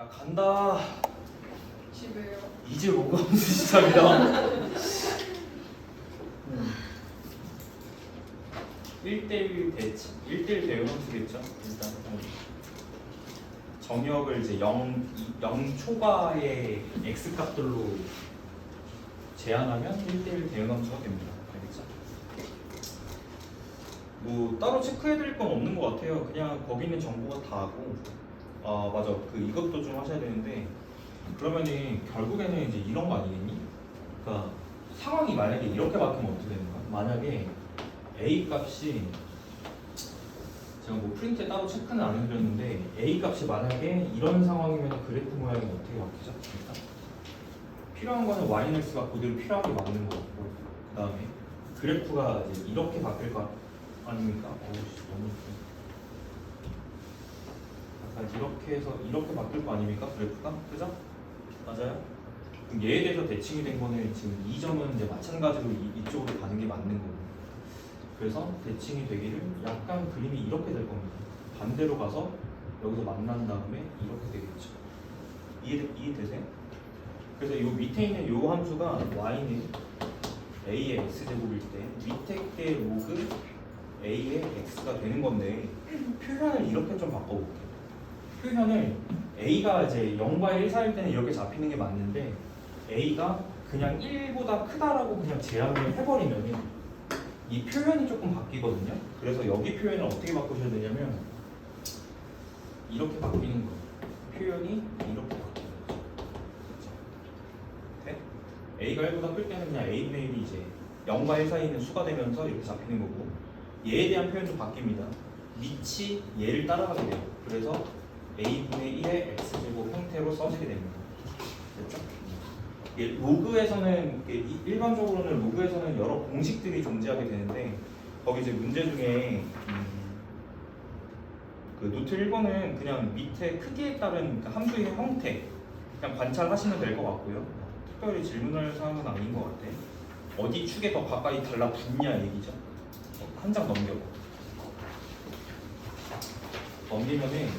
야 간다. 집에요. 이제 로그아웃 시작이다. 1대1 대치, 1대1 대응함수겠죠. 일단 정역을 이제 0 초과의 x 값들로 제한하면 1대1 대응함수가 됩니다. 알겠죠? 뭐 따로 체크해드릴 건 없는 것 같아요. 그냥 거기 있는 정보가 다고. 아 맞아. 그 이것도 좀 하셔야 되는데. 그러면은 결국에는 이제 이런 거 아니겠니? 그러니까 상황이 만약에 이렇게 바뀌면 어떻게 되는 거야? 만약에 A 값이 제가 뭐 프린트에 따로 체크는 안 해드렸는데 A 값이 만약에 이런 상황이면 그래프 모양이 어떻게 바뀌죠? 일단 필요한 거는 yx가 그대로 필요하게 맞는 거고 그 다음에 그래프가 이제 이렇게 바뀔 거 아닙니까? 너무 약간 이렇게 해서 이렇게 바뀔 거 아닙니까? 그래프가? 그죠? 맞아요? 그럼 얘에 대해서 대칭이 된 거는 지금 이 점은 이제 마찬가지로 이쪽으로 가는 게 맞는 거고 그래서 대칭이 되기를 약간 그림이 이렇게 될 겁니다. 반대로 가서 여기서 만난 다음에 이렇게 되겠죠. 이해되세요? 그래서 이 밑에 있는 이 함수가 y는 a의 x제곱일 때 밑에 게 로그 a의 x가 되는 건데 표현을 이렇게 좀 바꿔볼게요. 표현을 a가 이제 0과 1 사이일 때는 이렇게 잡히는 게 맞는데 a가 그냥 1보다 크다라고 그냥 제한을 해버리면은 이 표현이 조금 바뀌거든요. 그래서 여기 표현을 어떻게 바꾸셔야 되냐면 이렇게 바뀌는 거예요. 표현이 이렇게 바뀌는 거죠. 그렇죠? 네? a가 1보다 클 때는 그냥 a분의 1이 이제 0과 1 사이에 있는 수가 되면서 이렇게 잡히는 거고 얘에 대한 표현도 바뀝니다. 밑이 얘를 따라가게 돼요. 그래서 a분의 1의 x제곱 형태로 써지게 됩니다. 됐죠? 로그에서는 일반적으로는 로그에서는 여러 공식들이 존재하게 되는데 거기 이제 문제 중에 그 노트 1번은 그냥 밑에 크기에 따른 그 함수의 형태 그냥 관찰하시면 될 것 같고요. 특별히 질문할 사항은 아닌 것 같아. 어디 축에 더 가까이 달라붙냐 얘기죠. 한 장 넘겨봐. 넘기면은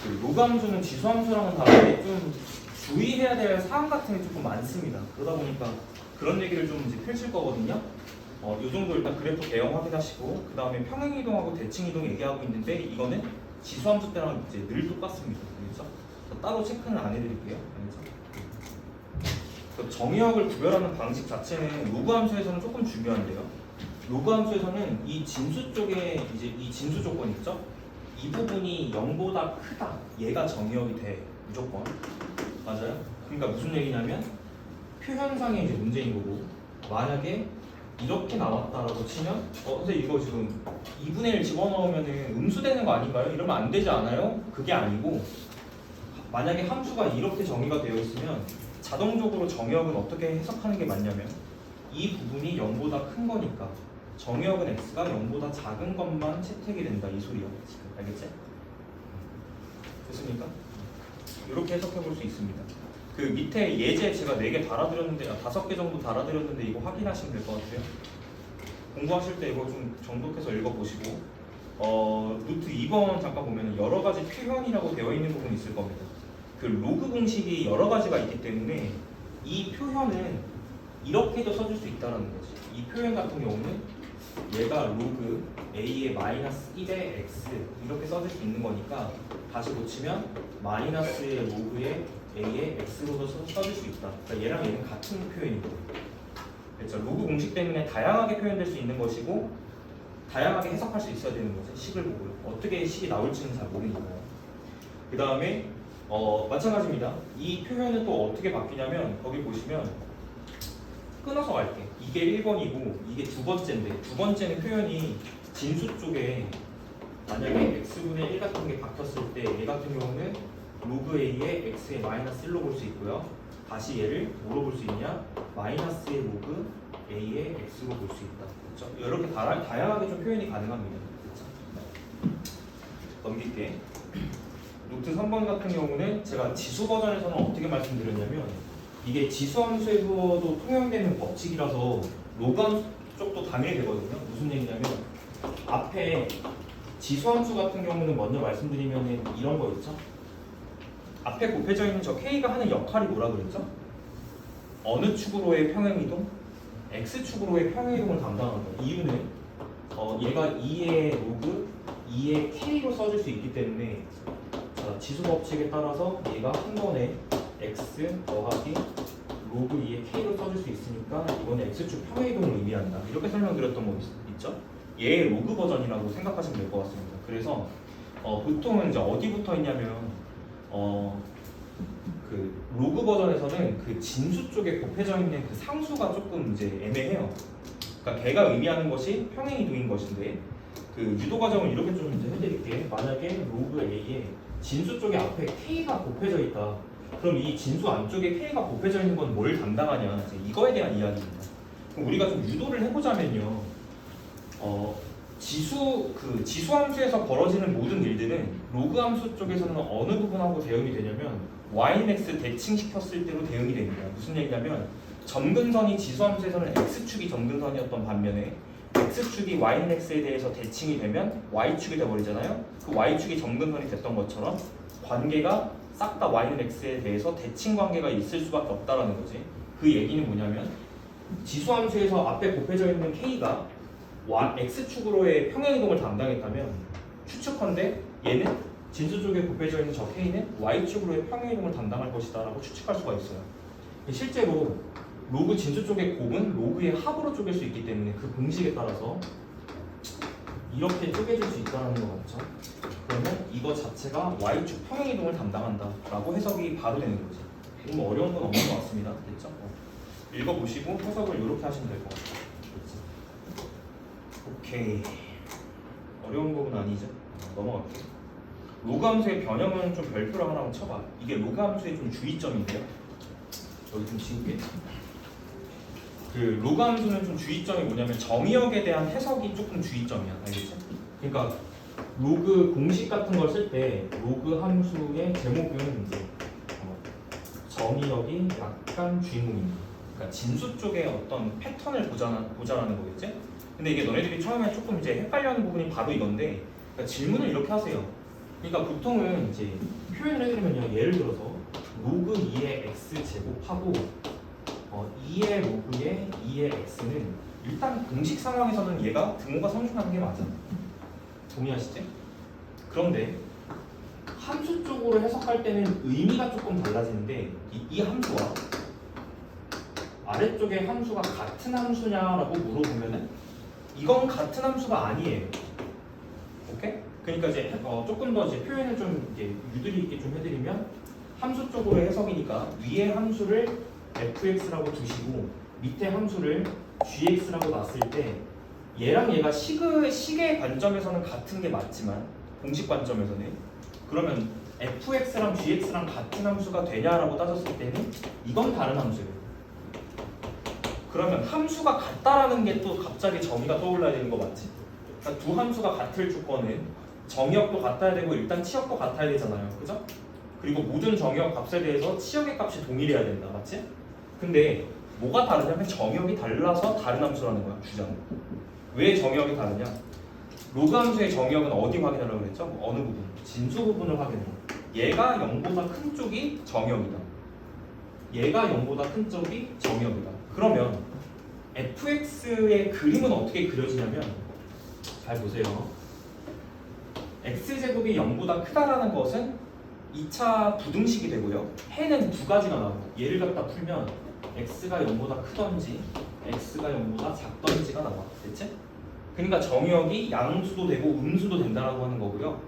그 로그 함수는 지수 함수랑은 다르게 좀 주의해야 될 사항 같은 게 조금 많습니다. 그러다 보니까 그런 얘기를 좀 이제 펼칠 거거든요. 이 정도 일단 그래프 대형 확인하시고 그 다음에 평행 이동하고 대칭 이동 얘기하고 있는데 이거는 지수 함수 때랑 이제 늘 똑같습니다. 그래서 따로 체크는 안 해드릴게요. 그래서 정의역을 구별하는 방식 자체는 로그 함수에서는 조금 중요한데요. 로그 함수에서는 이 진수 쪽에 이제 이 진수 조건 있죠? 이 부분이 0보다 크다. 얘가 정의역이 돼. 무조건. 맞아요? 그러니까 무슨 얘기냐면 표현상의 이제 문제인 거고 만약에 이렇게 나왔다라고 치면 근데 이거 지금 2분의 1 집어넣으면 음수되는 거 아닌가요? 이러면 안 되지 않아요? 그게 아니고 만약에 함수가 이렇게 정의가 되어 있으면 자동적으로 정의역은 어떻게 해석하는 게 맞냐면 이 부분이 0보다 큰 거니까 정의역은 x가 0보다 작은 것만 채택이 된다 이 소리요. 알겠지? 됐습니까? 이렇게 해석해 볼 수 있습니다. 그 밑에 예제 제가 4개 달아드렸는데 5개 정도 달아드렸는데 이거 확인하시면 될 것 같아요. 공부하실 때 이거 좀 정독해서 읽어보시고 노트 2번 잠깐 보면 여러 가지 표현이라고 되어 있는 부분이 있을 겁니다. 그 로그 공식이 여러 가지가 있기 때문에 이 표현은 이렇게도 써줄 수 있다는 거지. 이 표현 같은 경우는 얘가 로그 a의 마이너스 1의 x 이렇게 써줄 수 있는 거니까 다시 고치면 마이너스의 로그의 a의 x로도 써줄 수 있다. 그러니까 얘랑 얘는 같은 표현인 거예요. 그렇죠? 로그 공식 때문에 다양하게 표현될 수 있는 것이고 다양하게 해석할 수 있어야 되는 거죠. 식을 보고요. 어떻게 식이 나올지는 잘 모르니까요. 그 다음에 마찬가지입니다. 이 표현은 또 어떻게 바뀌냐면 거기 보시면 끊어서 갈게. 이게 1번이고 이게 두 번째인데 두 번째는 표현이 진수 쪽에 만약에 x분의 1 같은 게 바뀌었을 때 얘 같은 경우는 로그 a의 x의 마이너스 1로 볼 수 있고요. 다시 얘를 뭐로 볼 수 있냐? 마이너스의 로그 a의 x로 볼 수 있다. 그렇죠? 이렇게 다양하게 좀 표현이 가능합니다. 그렇죠? 넘길게. 노트 3번 같은 경우는 제가 지수 버전에서는 어떻게 말씀드렸냐면 이게 지수 함수에서도 통용되는 법칙이라서 로그 함수 쪽도 당연히 되거든요. 무슨 얘기냐면 앞에 지수 함수 같은 경우는 먼저 말씀드리면 이런 거 있죠? 앞에 곱해져 있는 저 K가 하는 역할이 뭐라 그랬죠? 어느 축으로의 평행이동? X축으로의 평행이동을 담당하는 거예요. 이유는 얘가 2의 로그 2의 K로 써질 수 있기 때문에 자, 지수 법칙에 따라서 얘가 한 번에 X 더하기 로그 2의 K로 써질 수 있으니까 이거는 X축 평행이동을 의미한다. 이렇게 설명드렸던 거 있죠? 얘의 로그 버전이라고 생각하시면 될 것 같습니다. 그래서 보통은 이제 어디 붙어 있냐면 그 로그 버전에서는 그 진수 쪽에 곱해져 있는 그 상수가 조금 이제 애매해요. 그러니까 걔가 의미하는 것이 평행이동인 것인데 그 유도 과정을 이렇게 좀 이제 해드릴게. 만약에 로그 A에 진수 쪽에 앞에 K가 곱해져 있다. 그럼 이 진수 안쪽에 K가 곱해져 있는 건 뭘 담당하냐? 이제 이거에 대한 이야기입니다. 그럼 우리가 좀 유도를 해보자면요. 지수 함수에서 벌어지는 모든 일들은 로그 함수 쪽에서는 어느 부분하고 대응이 되냐면 yx 대칭시켰을 때로 대응이 됩니다. 무슨 얘기냐면 점근선이 지수 함수에서는 x축이 점근선이었던 반면에 x축이 yx에 대해서 대칭이 되면 y축이 돼버리잖아요. 그 y축이 점근선이 됐던 것처럼 관계가 싹 다 y는 x에 대해서 대칭 관계가 있을 수밖에 없다라는 거지. 그 얘기는 뭐냐면 지수 함수에서 앞에 곱해져 있는 k가 x축으로의 평행이동을 담당했다면 추측컨대 얘는 진수 쪽에 곱해져 있는 저 k는 y축으로의 평행이동을 담당할 것이다 라고 추측할 수가 있어요. 실제로 로그 진수 쪽의 곱은 로그의 합으로 쪼갤 수 있기 때문에 그 공식에 따라서 이렇게 쪼개질 수 있다는 거 맞죠? 그러면 이거 자체가 y축 평행이동을 담당한다 라고 해석이 바로 되는 거지. 너무 어려운 건 없는 것 같습니다. 됐죠? 읽어보시고 해석을 이렇게 하시면 될 것 같아요. 오케이. 어려운 부분 아니죠? 넘어갈게요. 로그 함수의 변형은 좀 별표로 하나 쳐봐. 이게 로그 함수의 좀 주의점인데요. 여기 좀 지울게. 그 로그 함수는 좀 주의점이 뭐냐면 정의역에 대한 해석이 조금 주의점이야. 알겠죠? 그러니까 로그 공식 같은 걸 쓸 때 로그 함수의 제목은 이제 정의역이 약간 주인공입니다. 그러니까 진수 쪽에 어떤 패턴을 보자라는 거겠지? 근데 이게 너네들이 처음에 조금 이제 헷갈려하는 부분이 바로 이건데, 그러니까 질문을 이렇게 하세요. 그러니까 보통은 이제 표현을 해드리면요, 예를 들어서 로그 2의 x 제곱하고 2의 로그의 2의 x는 일단 공식 상황에서는 얘가 등호가 성립하는 게 맞아. 동의하시지? 그런데 함수 쪽으로 해석할 때는 의미가 조금 달라지는데 이 함수와 아래쪽의 함수가 같은 함수냐라고 물어보면은 이건 같은 함수가 아니에요. 오케이? 그러니까 이제 조금 더 이제 표현을 좀 이제 유도리 있게 좀 해드리면 함수 쪽으로 해석이니까 위에 함수를 fx라고 두시고 밑에 함수를 gx라고 놨을 때 얘랑 얘가 식의 관점에서는 같은 게 맞지만 공식 관점에서는 그러면 fx랑 gx랑 같은 함수가 되냐라고 따졌을 때는 이건 다른 함수예요. 그러면 함수가 같다라는 게 또 갑자기 정의가 떠올라야 되는 거 맞지? 그러니까 두 함수가 같을 조건은 정의역도 같아야 되고 일단 치역도 같아야 되잖아요. 그죠? 그리고 모든 정의역 값에 대해서 치역의 값이 동일해야 된다. 맞지? 근데 뭐가 다르냐면 정의역이 달라서 다른 함수라는 거야. 주장은. 왜 정의역이 다르냐? 로그 함수의 정의역은 어디 확인하려고 그랬죠? 어느 부분? 진수 부분을 확인해. 얘가 0보다 큰 쪽이 정의역이다. 얘가 0보다 큰 쪽이 정의역이다. 그러면 fx의 그림은 어떻게 그려지냐면 잘 보세요. x제곱이 0보다 크다라는 것은 2차 부등식이 되고요. 해는 두 가지가 나와요. 얘를 갖다 풀면 x가 0보다 크던지 x가 0보다 작던지가 나와. 됐지? 그러니까 정의역이 양수도 되고 음수도 된다라고 하는 거고요.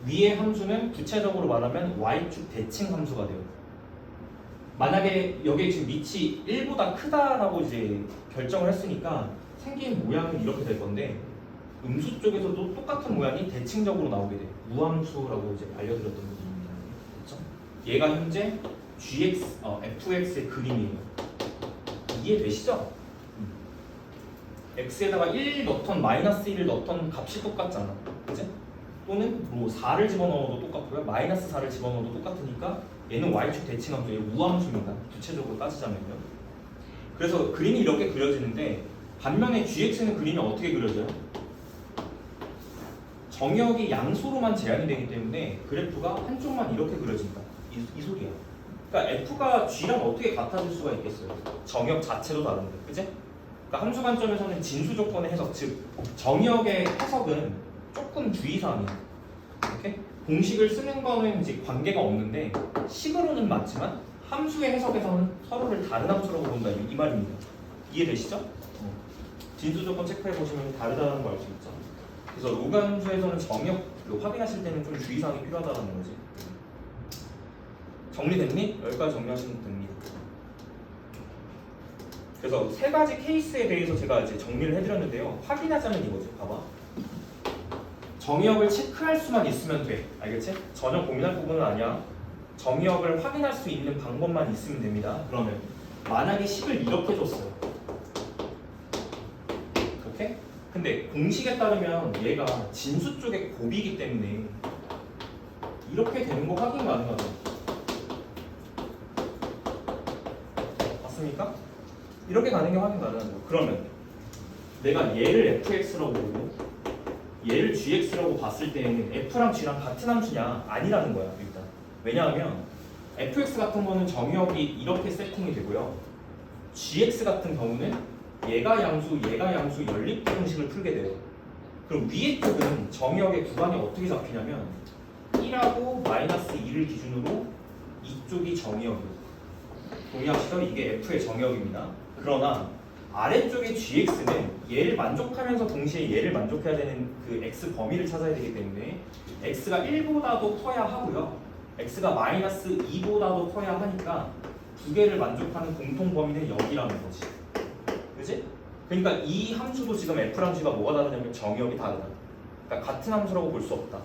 위의 함수는 구체적으로 말하면 y축 대칭 함수가 돼요. 만약에 여기에 지금 밑이 1보다 크다라고 이제 결정을 했으니까 생긴 모양은 이렇게 될 건데 음수 쪽에서도 똑같은 모양이 대칭적으로 나오게 돼요. 무함수라고 이제 알려드렸던 부분입니다. 그렇죠? 얘가 현재 fx의 그림이에요. 이해되시죠? x에다가 1 넣던 마이너스 1을 넣던 값이 똑같잖아. 그치? 또는 뭐 4를 집어넣어도 똑같고요. 마이너스 4를 집어넣어도 똑같으니까 얘는 y축 대칭함수예요. 무함수입니다. 구체적으로 따지자면요. 그래서 그림이 이렇게 그려지는데 반면에 gx는 그림이 어떻게 그려져요? 정의역이 양수로만 제한이 되기 때문에 그래프가 한쪽만 이렇게 그려진다. 이 소리야. 그러니까 f가 g랑 어떻게 같아질 수가 있겠어요? 정역 자체도 다른데, 그치? 그러니까 함수 관점에서는 진수 조건의 해석, 즉 정역의 해석은 조금 주의사항이야. 이렇게 공식을 쓰는 거는 이제 관계가 없는데 식으로는 맞지만 함수의 해석에서는 서로를 다른 함수라고 본다 이 말입니다. 이해되시죠? 진수 조건 체크해 보시면 다르다는 걸 알 수 있죠. 그래서 로그 함수에서는 정역을 확인하실 때는 좀 주의사항이 필요하다는 거지. 정리됐니? 여기까지 정리하시면 됩니다. 그래서 세 가지 케이스에 대해서 제가 이제 정리를 해드렸는데요. 확인하자면 이거지. 봐봐. 정의역을 체크할 수만 있으면 돼. 알겠지? 전혀 고민할 부분은 아니야. 정의역을 확인할 수 있는 방법만 있으면 됩니다. 그러면 만약에 식을 이렇게 줬어요. 오케이? 근데 공식에 따르면 얘가 진수 쪽의 곱이기 때문에 이렇게 되는 거 확인 가능하죠. 맞습니까? 이렇게 가는 게 확인 가능하죠. 그러면 내가 얘를 fx라고 보고 얘를 gx라고 봤을 때는 f랑 g랑 같은 함수냐? 아니라는 거야 일단. 왜냐하면 fx 같은 거는 정의역이 이렇게 세팅이 되고요. gx 같은 경우는 얘가 양수 연립 공식을 풀게 돼요. 그럼 위에 쪽은 정의역의 구간이 어떻게 잡히냐면 1하고 -2를 기준으로 이쪽이 정의역이에요. 동의하시죠? 이게 f의 정의역입니다. 그러나 아래쪽의 gx는 얘를 만족하면서 동시에 얘를 만족해야 되는 그 x 범위를 찾아야 되기 때문에 x가 1보다도 커야 하고요. x가 -2보다도 커야 하니까 두 개를 만족하는 공통 범위는 여기라는 거지. 그지? 그러니까 이 함수도 지금 f랑 g가 뭐가 다르냐면 정의역이 다르다. 그러니까 같은 함수라고 볼 수 없다.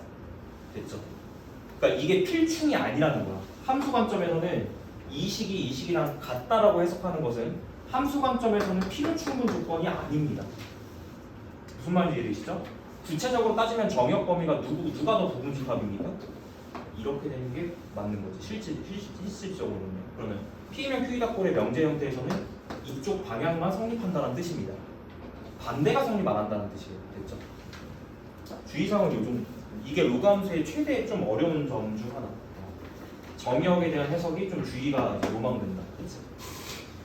됐죠? 그러니까 이게 필충이 아니라는 거야. 함수 관점에서는 이 식이랑 같다라고 해석하는 것은 함수 관점에서는 필요 충분 조건이 아닙니다. 무슨 말인지 이해되시죠? 구체적으로 따지면 정역 범위가 누가 더 부분집합입니까? 이렇게 되는 게 맞는 거지. 실질적으로는요. 그러면 P면 Q이다 꼴의 명제 형태에서는 이쪽 방향만 성립한다는 뜻입니다. 반대가 성립 안 한다는 뜻이에요. 됐죠? 주의사항은 요즘 이게 로그 함수의 최대 좀 어려운 점 중 하나. 정역에 대한 해석이 좀 주의가 로망된다. 그치?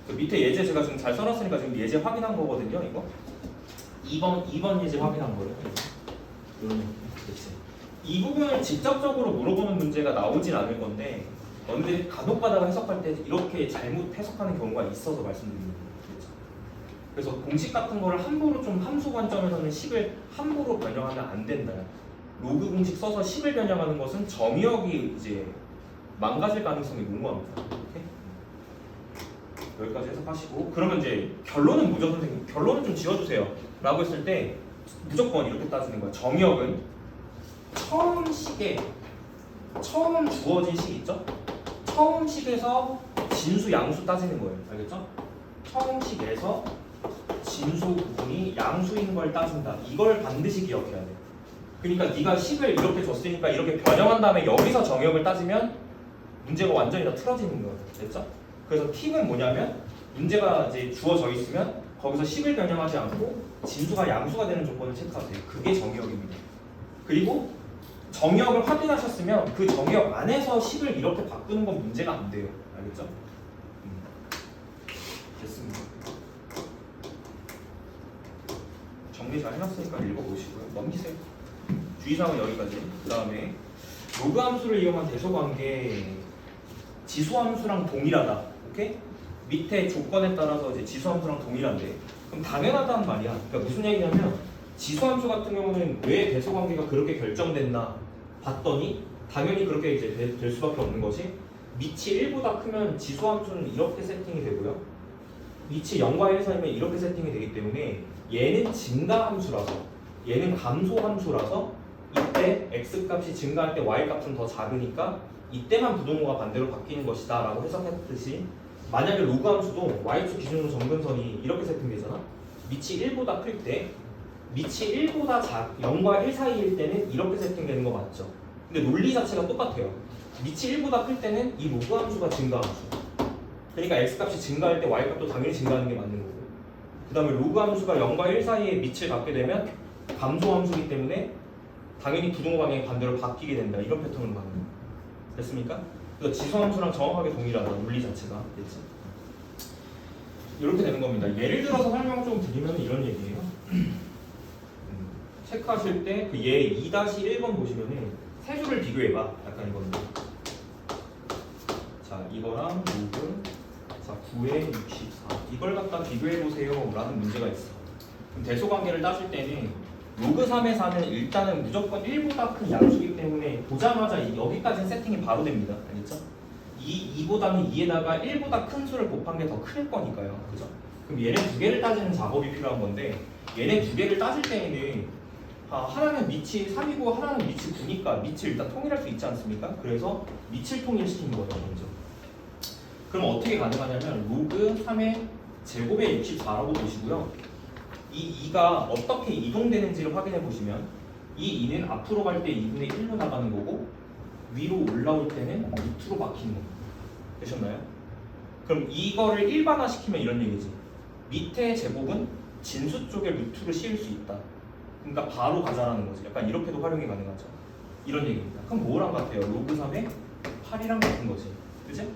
그 밑에 예제 제가 지금 잘 써놨으니까 지금 예제 확인한 거거든요. 이거 2번 예제 확인한 거예요. 이런 그치? 이 부분을 직접적으로 물어보는 문제가 나오진 않을 건데 너희들이 간혹 가다가 해석할 때 이렇게 잘못 해석하는 경우가 있어서 말씀드리는 거예요. 그렇죠? 그래서 공식 같은 거를 함부로 좀 함수 관점에서는 식을 함부로 변형하면 안 된다. 로그 공식 써서 식을 변형하는 것은 정의역이 이제 망가질 가능성이 농후합니다. 오케이? 여기까지 해석하시고 그러면 이제 결론은 뭐죠 선생님? 결론은 좀 지어주세요 라고 했을 때 무조건 이렇게 따지는 거야. 정의역은 처음 식에 처음 주어진 식 있죠? 처음 식에서 진수 양수 따지는 거예요. 알겠죠? 처음 식에서 진수 부분이 양수인 걸 따진다. 이걸 반드시 기억해야 돼. 그러니까 네가 식을 이렇게 줬으니까 이렇게 변형한 다음에 여기서 정의역을 따지면 문제가 완전히 다 틀어지는 거예요. 됐죠? 그래서 팁은 뭐냐면 문제가 이제 주어져 있으면 거기서 식을 변형하지 않고 진수가 양수가 되는 조건을 체크하세요. 그게 정의역입니다. 그리고 정의역을 확인하셨으면 그 정의역 안에서 식을 이렇게 바꾸는 건 문제가 안 돼요. 알겠죠? 됐습니다. 정리 잘 해놨으니까 읽어보시고요. 넘기세요. 주의사항은 여기까지. 그 다음에 로그 함수를 이용한 대소관계 지수함수랑 동일하다. 오케이? 밑에 조건에 따라서 이제 지수함수랑 동일한데 그럼 당연하다는 말이야. 그러니까 무슨 얘기냐면 지수함수 같은 경우는 왜 대소관계가 그렇게 결정됐나 봤더니 당연히 그렇게 이제 될 수밖에 없는 것이 밑이 1보다 크면 지수함수는 이렇게 세팅이 되고요. 밑이 0과 1 사이면 이렇게 세팅이 되기 때문에 얘는 증가함수라서 얘는 감소함수라서 이때 x값이 증가할 때 y값은 더 작으니까 이때만 부동호가 반대로 바뀌는 것이다 라고 해석했듯이 만약에 로그 함수도 y축 기준으로 점근선이 이렇게 세팅되잖아. 밑이 1보다 클 때 밑이 1보다 0과 1 사이일 때는 이렇게 세팅되는 거 맞죠? 근데 논리 자체가 똑같아요. 밑이 1보다 클 때는 이 로그 함수가 증가함수. 그러니까 x값이 증가할 때 y값도 당연히 증가하는 게 맞는 거고 그 다음에 로그 함수가 0과 1 사이에 밑을 갖게 되면 감소함수이기 때문에 당연히 부동호 방향이 반대로 바뀌게 된다. 이런 패턴으로 가는 거예요. 됐습니까? 그래서 지수함수랑 정확하게 동일하다. 논리 자체가. 됐지? 이렇게 되는 겁니다. 예를 들어서 설명 좀 드리면 이런 얘기예요. 체크하실 때 그 예 2-1번 보시면은 세 줄을 비교해봐. 약간 이거는. 자, 이거랑 로그 자 9에 64 이걸 갖다 비교해보세요 라는 문제가 있어. 그럼 대소관계를 따질 때는 로그 3의 4는 일단은 무조건 1보다 큰 양수이기 때문에 보자마자 여기까지는 세팅이 바로 됩니다. 알겠죠? 2보다는 2에다가 1보다 큰 수를 곱한 게 더 클 거니까요. 그죠? 그럼 얘네 두 개를 따지는 작업이 필요한 건데 얘네 두 개를 따질 때에는 하나는 밑이 3이고 하나는 밑이 9니까 밑을 일단 통일할 수 있지 않습니까? 그래서 밑을 통일시키는 거죠. 먼저. 그럼 어떻게 가능하냐면 로그 3의 제곱의 64라고 보시고요. 이 2가 어떻게 이동되는지를 확인해 보시면 이 2는 앞으로 갈 때 2분의 1로 나가는 거고 위로 올라올 때는 루트로 바뀌는 겁니다. 되셨나요? 그럼 이거를 일반화시키면 이런 얘기지. 밑의 제곱은 진수 쪽에 루트를 씌울 수 있다. 그러니까 바로 가자라는 거지. 약간 이렇게도 활용이 가능하죠. 이런 얘기입니다. 그럼 뭐랑 같아요? 로그 3의 8이랑 같은 거지. 그치?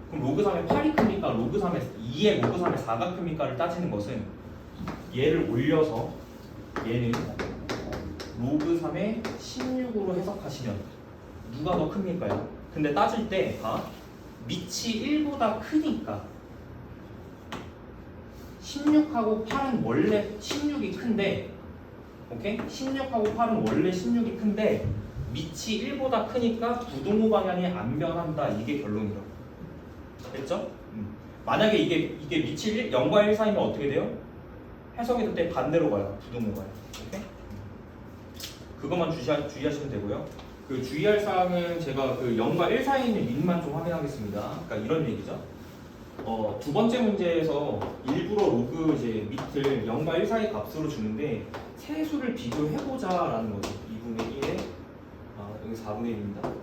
그럼 로그 3의 8이 크니까 로그 3의 2의 로그 3의 4가 큽니까를 따지는 것은 얘를 올려서 얘는 로그 3의 16으로 해석하시면 누가 더 큽니까요? 근데 따질 때 밑이 1보다 크니까 16하고 8은 원래 16이 큰데 오케이? 16하고 8은 원래 16이 큰데 밑이 1보다 크니까 부동호 방향이 안 변한다. 이게 결론이라고. 됐죠? 만약에 이게 밑이 0과 1 사이면 어떻게 돼요? 해석이 그때 반대로 가요. 부동호 가요. 오케이? 그것만 주의하시면 되고요. 그 주의할 사항은 제가 그 0과 1 사이에 있는 밑만 좀 확인하겠습니다. 그러니까 이런 얘기죠. 두 번째 문제에서 일부러 로그 이제 밑을 0과 1 사이 값으로 주는데 세 수를 비교해보자라는 거죠. 2분의 1에 여기 4분의 1입니다.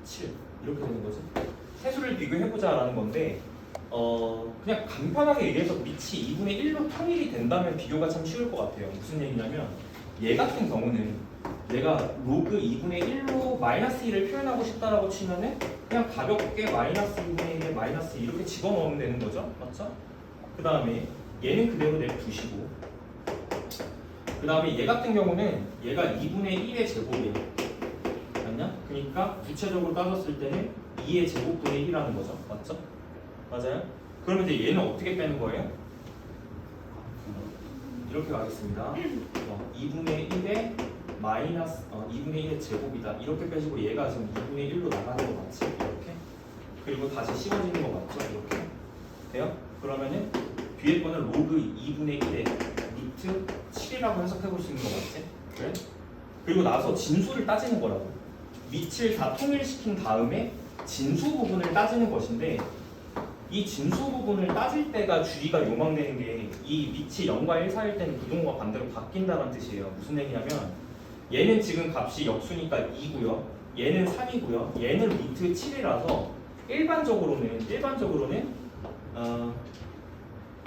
7 이렇게 되는 거죠. 세 수를 비교해보자라는 건데 그냥 간편하게 얘기해서 밑이 2분의 1로 통일이 된다면 비교가 참 쉬울 것 같아요. 무슨 얘기냐면 얘 같은 경우는 내가 로그 2분의 1로 마이너스 1을 표현하고 싶다라고 치면은 그냥 가볍게 마이너스 2분의 1에 마이너스 이렇게 집어넣으면 되는 거죠. 맞죠? 그 다음에 얘는 그대로 냅두시고 그 다음에 얘 같은 경우는 얘가 2분의 1의 제곱이에요. 맞냐? 그러니까 구체적으로 따졌을 때는 2의 제곱분의 1이라는 거죠. 맞죠? 맞아요? 그러면 이제 얘는 어떻게 빼는 거예요? 이렇게 가겠습니다. 2분의 1의 마이너스 2분의 1의 제곱이다. 이렇게 빼시고 얘가 지금 2분의 1로 나가는 거 맞지? 이렇게. 그리고 다시 씌워지는 거 맞죠? 이렇게. 돼요? 그러면은 뒤에 거는 로그 2분의 1의 루트 7이라고 해석해 볼 수 있는 거 맞지? 그래? 그리고 나서 진수를 따지는 거라고. 밑을 다 통일시킨 다음에 진수 부분을 따지는 것인데 이 진수 부분을 따질 때가 주의가 요망되는 게 이 밑이 0과 1 사이일 때는 부동호가 반대로 바뀐다는 뜻이에요. 무슨 얘기냐면 얘는 지금 값이 역수니까 2고요. 얘는 3이고요. 얘는 루트 7이라서 일반적으로는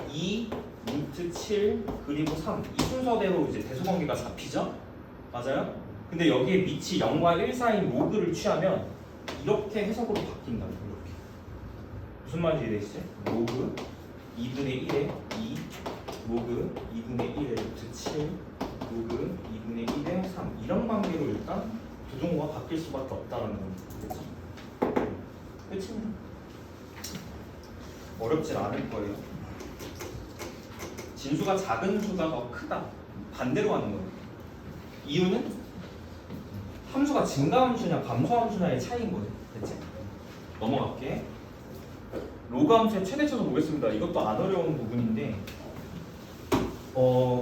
2 루트 7 그리고 3 이 순서대로 이제 대소관계가 잡히죠? 맞아요? 근데 여기에 밑이 0과 1 사이인 로그를 취하면 이렇게 해석으로 바뀐다고. 이렇게. 무슨 말인지 이해되시죠? 로그 2분의 1에 2 로그 2분의 1에 루트 7 로그 2분의 1에 3 이런 관계로 일단 부동호가 바뀔 수밖에 없다는 겁니다. 그렇죠? 끝입니다. 어렵진 않을 거예요. 진수가 작은 수가 더 크다. 반대로 하는 거예요. 이유는 함수가 증가함수냐 감소함수냐의 차이인 거죠. 됐지? 넘어갈게. 로그 함수의 최대치수 보겠습니다. 이것도 안 어려운 부분인데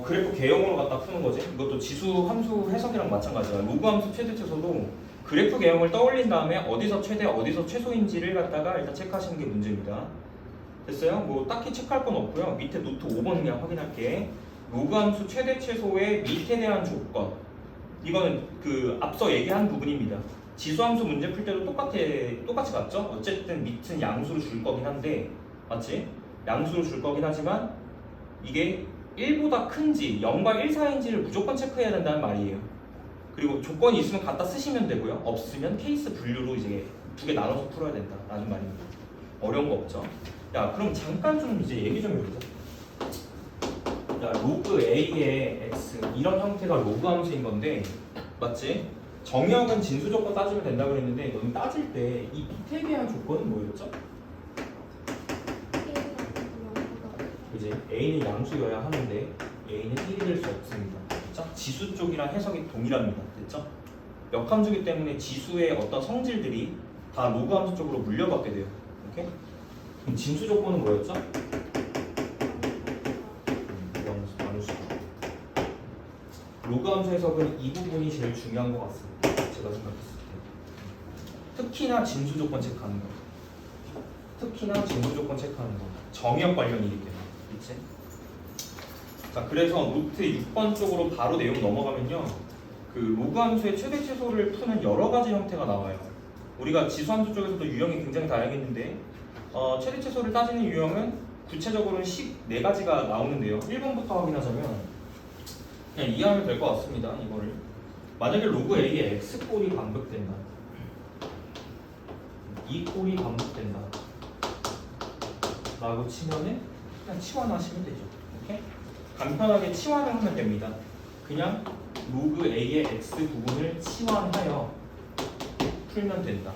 그래프 개형으로 갖다 푸는 거지. 이것도 지수 함수 해석이랑 마찬가지야. 로그 함수 최대치수도 그래프 개형을 떠올린 다음에 어디서 최대 어디서 최소인지를 갖다가 일단 체크하시는 게 문제입니다. 됐어요? 뭐 딱히 체크할 건 없고요. 밑에 노트 5번 그냥 확인할게. 로그 함수 최대 최소의 밑에 대한 조건. 이거는 그 앞서 얘기한 부분입니다. 지수함수 문제 풀 때도 똑같이 갔죠? 어쨌든 밑은 양수로 줄 거긴 한데 맞지? 양수로 줄 거긴 하지만 이게 1보다 큰지 0과 1 사이인지를 무조건 체크해야 된다는 말이에요. 그리고 조건이 있으면 갖다 쓰시면 되고요. 없으면 케이스 분류로 이제 두 개 나눠서 풀어야 된다라는 말입니다. 어려운 거 없죠? 야, 그럼 잠깐 좀 이제 얘기 좀 해보자. 야, 로그 a의 x 이런 형태가 로그 함수인 건데 맞지? 정의역은 진수 조건 따지면 된다고 그랬는데 너는 따질 때 이 밑에 대한 조건은 뭐였죠? 그지? a는 양수여야 하는데 a는 1이 될 수 없습니다. 됐죠? 지수 쪽이랑 해석이 동일합니다. 됐죠? 역함수기 때문에 지수의 어떤 성질들이 다 로그 함수 쪽으로 물려받게 돼요. 오케이? 그럼 진수 조건은 뭐였죠? 나누수. 로그 함수 해석은 이 부분이 제일 중요한 것 같습니다. 제가 생각했을 때. 특히나 진수 조건 체크하는 거. 특히나 진수 조건 체크하는 거. 정의역 관련이기 때문에. 그치? 자, 그래서 루트 6번 쪽으로 바로 내용 넘어가면요. 그 로그 함수의 최대 최소를 푸는 여러 가지 형태가 나와요. 우리가 지수 함수 쪽에서도 유형이 굉장히 다양했는데 최대 최소를 따지는 유형은 구체적으로는 14가지가 나오는데요. 1번부터 확인하자면 그냥 이해하면 될 것 같습니다. 이거를 만약에 로그 a의 x꼴이 반복된다, 이 꼴이 반복된다 라고 치면은 그냥 치환하시면 되죠. 오케이? 간편하게 치환을 하면 됩니다. 그냥 로그 a의 x 부분을 치환하여 풀면 된다.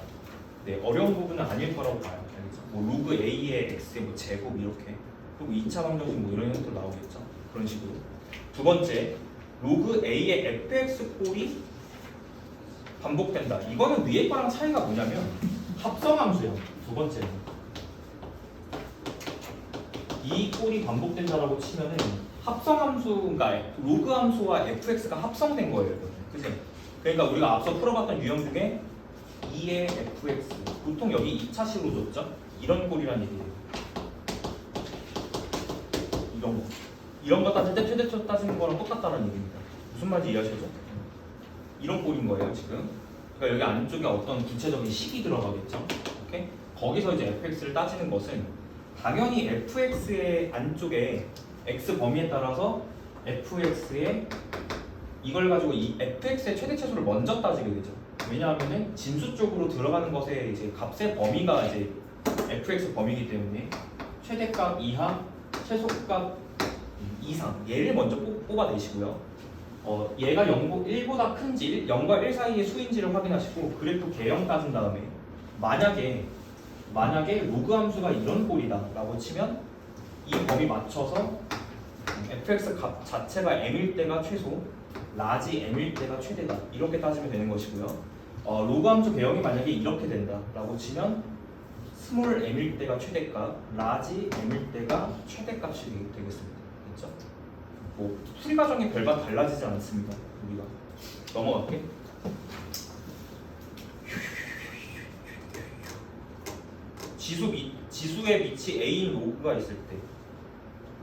네, 어려운 부분은 아닐 거라고 봐요. 알겠죠? 뭐 로그 a의 x의 뭐 제곱 이렇게, 그리고 2차 방정식 뭐 이런 형태로 나오겠죠. 그런 식으로. 두 번째, 로그 a의 fx 꼴이 반복된다. 이거는 위에 거랑 차이가 뭐냐면 합성함수예요. 두 번째는 이 꼴이 반복된다라고 치면은 합성함수가 로그 함수와 fx가 합성된 거예요. 그치? 그러니까 우리가 앞서 풀어봤던 유형 중에 2의 fx, 보통 여기 2차식으로 줬죠? 이런 꼴이란 얘기예요. 이런 거 따질 때 최대값 따지는 거랑 똑같다는 얘기입니다. 무슨 말인지 이해하시죠? 이런 꼴인 거예요 지금. 그러니까 여기 안쪽에 어떤 구체적인 식이 들어가겠죠? 오케이? 거기서 이제 fx를 따지는 것은 당연히 fx의 안쪽에 x 범위에 따라서 fx의 이걸 가지고 이 fx의 최대 최소를 먼저 따지게 되죠. 왜냐하면은 진수 쪽으로 들어가는 것의 이제 값의 범위가 이제 fx 범위이기 때문에 최대값 이하, 최소값 이상 얘를 먼저 뽑아내시고요. 얘가 1보다 큰지 0과 1 사이의 수인지를 확인하시고 그래프 개형 따진 다음에 만약에 로그 함수가 이런 꼴이다 라고 치면 이 범위 맞춰서 fx 값 자체가 m일 때가 최소, 라지 m일 때가 최대다 이렇게 따지면 되는 것이고요. 로그 함수 개형이 만약에 이렇게 된다 라고 치면 스몰 m일 때가 최대값, 라지 m일 때가 최대값이 되겠습니다. 됐죠? 뭐 풀이 과정이 별반 달라지지 않습니다. 우리가 넘어갈게. 지수의 밑이 a인 로그가 있을 때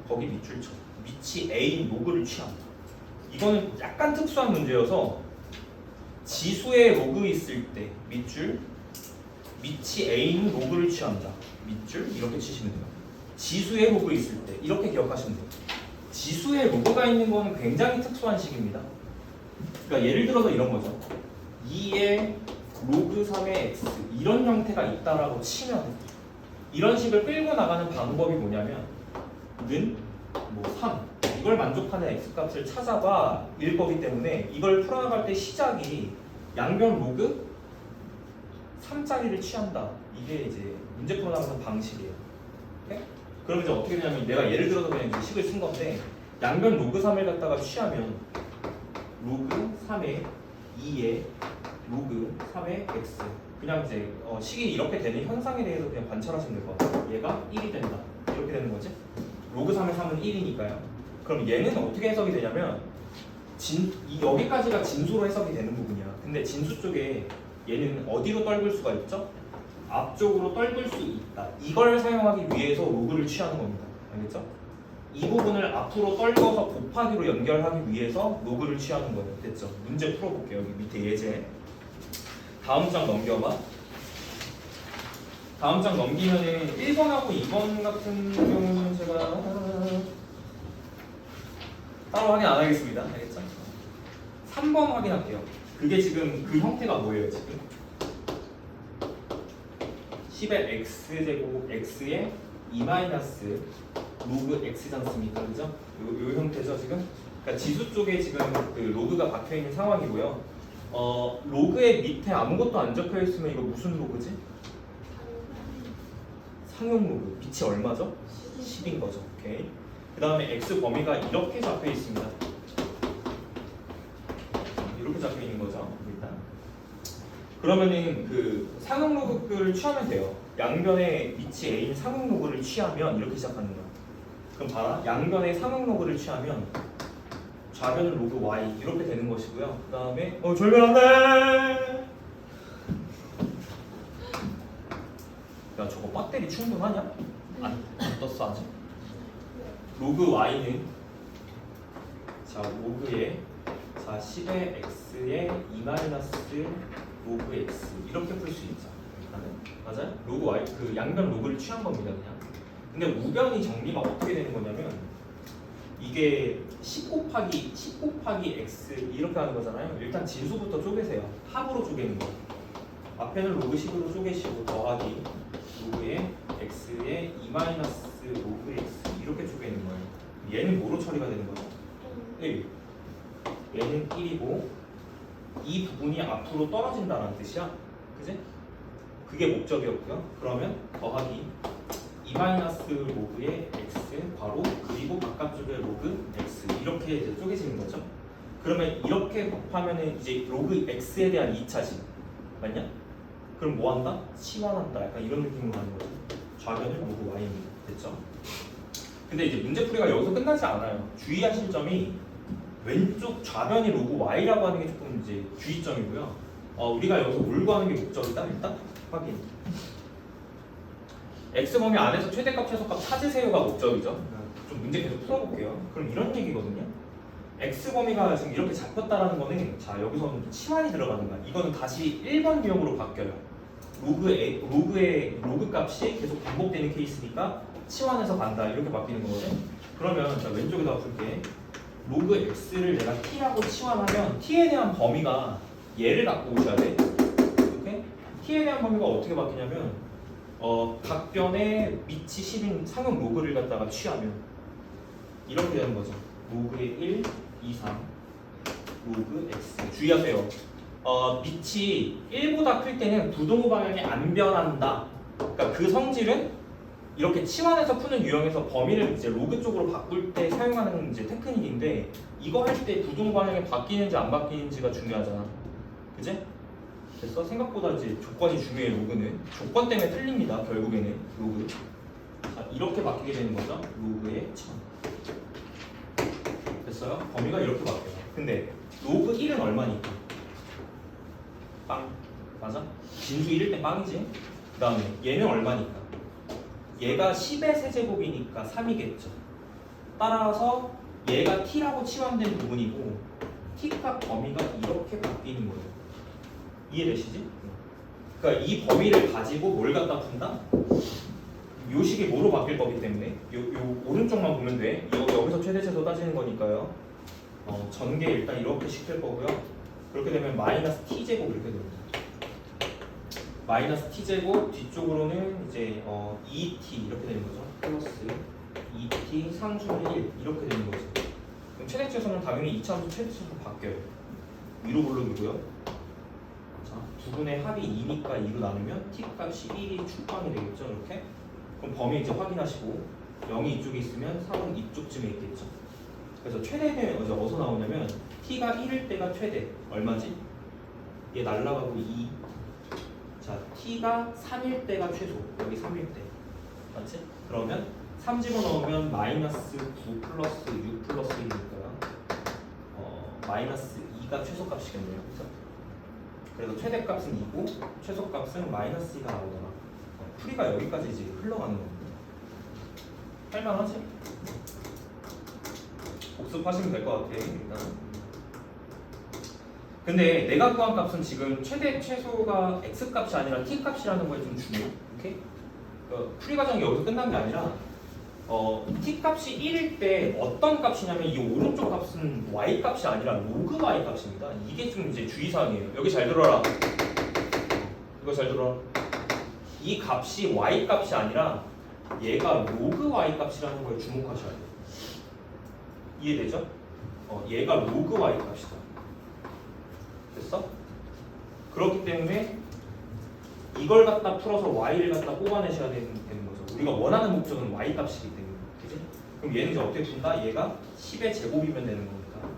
거기 밑줄 쳐. 밑이 a인 로그를 취한다. 이거는 약간 특수한 문제여서 지수의 로그 있을 때 밑줄 밑이 a인 로그를 취한다. 밑줄 이렇게 치시면 돼요. 지수의 로그 있을 때 이렇게 기억하시면 돼요. 지수의 로그가 있는 거는 굉장히 특수한 식입니다. 그러니까 예를 들어서 이런 거죠. 2의 로그 3의 x 이런 형태가 있다라고 치면 이런 식을 끌고 나가는 방법이 뭐냐면 뭐 3 이걸 만족하는 x값을 찾아봐 일 거기 때문에 이걸 풀어나갈 때 시작이 양변 로그 3짜리를 취한다. 이게 이제 문제 풀어나가는 방식이에요. 오케이? 그럼 이제 어떻게 되냐면 내가 예를 들어서 그냥 이제 식을 쓴 건데 양변 로그 3을 갖다가 취하면 로그 3의 2의 로그 3의 x 그냥 이제 식이 이렇게 되는 현상에 대해서 그냥 관찰하시면 될 것 같아요. 얘가 1이 된다. 이렇게 되는 거지. 로그 3의 3은 1이니까요. 그럼 얘는 어떻게 해석이 되냐면 여기까지가 진수로 해석이 되는 부분이야. 근데 진수 쪽에 얘는 어디로 떨굴 수가 있죠? 앞쪽으로 떨굴 수 있다. 이걸 사용하기 위해서 로그를 취하는 겁니다. 알겠죠? 이 부분을 앞으로 떨궈서 곱하기로 연결하기 위해서 로그를 취하는 거예요. 됐죠? 문제 풀어볼게요. 여기 밑에 예제. 다음 장 넘겨봐. 다음 장 넘기면은 1번하고 2번 같은 경우는 제가 따로 확인 안 하겠습니다. 알겠죠? 3번 확인할게요. 그게 지금 그 형태가 뭐예요, 지금? 10의 x제곱 x의 2 마이너스 로그 x지 않습니까? 그죠? 요 형태죠 지금? 그러니까 지수 쪽에 지금 그 로그가 박혀 있는 상황이고요. 로그의 밑에 아무것도 안 적혀 있으면 이거 무슨 로그지? 상용 로그. 빛이 얼마죠? 10인 거죠. 오케이. 그 다음에 x 범위가 이렇게 잡혀 있습니다. 이렇게 잡혀 있는 거죠. 일단. 그러면은 그 상용 로그를 취하면 돼요. 양변의 밑이 a인 상용 로그를 취하면 이렇게 시작하는 거야. 그럼 봐라. 양변의 상용 로그를 취하면 좌변은 로그 y 이렇게 되는 것이고요. 그 다음에 절면 안 돼. 야 저거 배터리 충분하냐? 안 떴어 아직. 로그 y는 자 로그의 자 10의 x의 2 마이너스 로그 x 이렇게 풀 수 있죠. 일단은 맞아요? 로그 y 그 양변 로그를 취한 겁니다 그냥. 근데 우변이 정리가 어떻게 되는 거냐면 이게 10 곱하기 x 이렇게 하는 거잖아요. 일단 진수부터 쪼개세요. 합으로 쪼개는 거. 앞에는 로그 10으로 쪼개시고 더하기 로그의 x의 2 마이너스 로그 x 이렇게 쪼개는 거예요. 얘는 뭐로 처리가 되는 거죠? 1. 얘는 1이고 이 부분이 앞으로 떨어진다는 뜻이야. 그지? 그게 목적이었고요. 그러면 더하기 2 마이너스 로그의 x 바로 그리고 바깥쪽에 로그 x 이렇게 이제 쪼개지는 거죠. 그러면 이렇게 곱하면은 이제 로그 x에 대한 2차식 맞냐? 그럼 뭐 한다? 치환한다. 약간 이런 느낌으로 가는 거죠. 좌변은 로그 y입니다. 됐죠? 근데 이제 문제풀이가 여기서 끝나지 않아요. 주의하실 점이 왼쪽 좌변이 로그 y라고 하는 게 조금 이제 주의점이고요. 우리가 여기서 뭘 구하는 게 목적이다? 일단 확인. x범위 안에서 최대값 최소값 찾으세요가 목적이죠. 좀 문제 계속 풀어볼게요. 그럼 이런 얘기거든요. x범위가 지금 이렇게 잡혔다라는 거는 자 여기서는 치환이 들어가는 거야. 이거는 다시 1번 유형으로 바뀌어요. 로그의 로그 값이 계속 반복되는 케이스니까 치환해서 간다 이렇게 바뀌는 거거든. 그러면 자 왼쪽에다 풀게. 로그 x를 내가 t라고 치환하면 t에 대한 범위가 얘를 갖고 오셔야 돼. 이렇게 t에 대한 범위가 어떻게 바뀌냐면 각 변의 밑이 10인 상용 로그를 갖다가 취하면 이렇게 되는 거죠. 로그의 1, 2, 3 로그 x 주의하세요. 밑이 1보다 클 때는 부동호 방향이 안 변한다. 그러니까 그 성질은 이렇게 치환해서 푸는 유형에서 범위를 이제 로그 쪽으로 바꿀 때 사용하는 이제 테크닉인데 이거 할 때 부동호 방향이 바뀌는지 안 바뀌는지가 중요하잖아. 그지? 그래서 생각보다 이제 조건이 중요해. 로그는 조건 때문에 틀립니다. 결국에는 로그. 자 이렇게 바뀌게 되는 거죠. 로그의 치환. 됐어요? 범위가 이렇게 바뀌어요. 근데 로그 1은 얼마니까? 빵. 맞아? 진수 1일 때 빵이지? 그 다음에 얘는 얼마니까? 얘가 10의 세제곱이니까 3이겠죠. 따라서 얘가 t라고 치환된 부분이고 t값 범위가 이렇게 바뀌는 거예요. 이해되시지? 그러니까 이 범위를 가지고 뭘 갖다 푼다? 요 식이 뭐로 바뀔 거기 때문에 요 오른쪽만 보면 돼. 여기서 최대 최소 따지는 거니까요. 전개 일단 이렇게 시킬 거고요. 그렇게 되면 마이너스 t제곱 이렇게 됩니다. 마이너스 t제곱 뒤쪽으로는 이제 2t 이렇게 되는 거죠. 플러스 2t 상수는 1 이렇게 되는 거죠. 그럼 최대 최소는 당연히 2차함수 최대 최소 바뀌어요. 위로 블록이고요. 자, 두 분의 합이 2니까 2로 나누면 t 값이 1이 축방이 되겠죠. 이렇게. 그럼 범위 이제 확인하시고 0이 이쪽에 있으면 3은 이쪽쯤에 있겠죠. 그래서 최대는 어디서 나오냐면 t가 1일 때가 최대 얼마지? 얘 날라가고 2. 자 t가 3일 때가 최소. 여기 3일 때 맞지? 그러면 3 집어넣으면 마이너스 9 플러스 6 플러스 1이니까요. 마이너스 2가 최소값이겠네요. 그래서 그래서 최대값은 2고 최소값은 마이너스 2가 나오잖아. 풀이가 여기까지 이제 흘러가는 겁니다. 할만하지? 복습하시면 될 것 같아. 일단. 근데 내가 구한 값은 지금 최대 최소가 x 값이 아니라 t 값이라는 거에 좀 중요해. 오케이? 풀이 과정이 여기서 끝난 게 아니라 t 값이 1일 때 어떤 값이냐면 이 오른쪽 값은 y 값이 아니라 로그 y 값입니다. 이게 좀 이제 주의사항이에요. 여기 잘 들어라. 이거 잘 들어라. 이 값이 y 값이 아니라 얘가 로그 y 값이라는 걸 주목하셔야 돼요. 이해되죠? 얘가 로그 y 값이다. 됐어? 그렇기 때문에 이걸 갖다 풀어서 y를 갖다 뽑아내셔야 되는 거죠. 우리가 원하는 목적은 y 값이기 때문에. 그치? 그럼 얘는 이제 어떻게 푼다? 얘가 10의 제곱이면 되는 거니까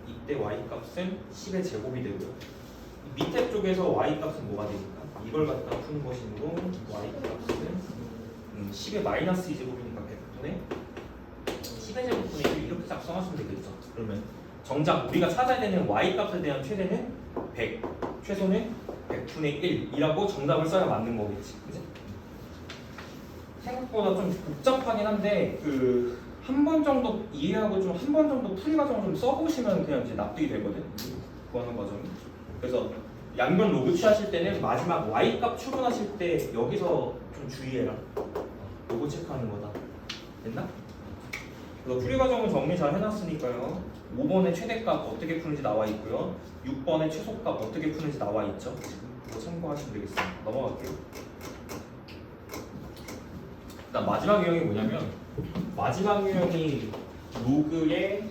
이때 y 값은 10의 제곱이 되고요. 이 밑에 쪽에서 y 값은 뭐가 되니까 이걸 갖다 푸는 것이므로 y 값은 10의 마이너스 2제곱이니까 100분의 10의 제곱분의 1 이렇게 작성하시면 되겠죠. 그러면 정작 우리가 찾아야 되는 y 값에 대한 최대는 100, 최소는 100분의 1이라고 정답을 써야 맞는 거겠지. 그치? 생각보다 좀 복잡하긴 한데 한 번 정도 이해하고 좀 한 번 정도 풀이 과정을 좀 써보시면 그냥 이제 납득이 되거든. 구하는 과정이. 그래서 양변 로그 취하실 때는 마지막 y 값 추론하실 때 여기서 좀 주의해라. 로그 체크하는 거다. 됐나? 그래서 풀이 과정은 정리 잘 해놨으니까요. 5번의 최대값 어떻게 푸는지 나와 있고요. 6번의 최소값 어떻게 푸는지 나와 있죠. 그거 참고하시면 되겠습니다. 넘어갈게요. 일단 마지막 유형이 뭐냐면 마지막 유형이 로그의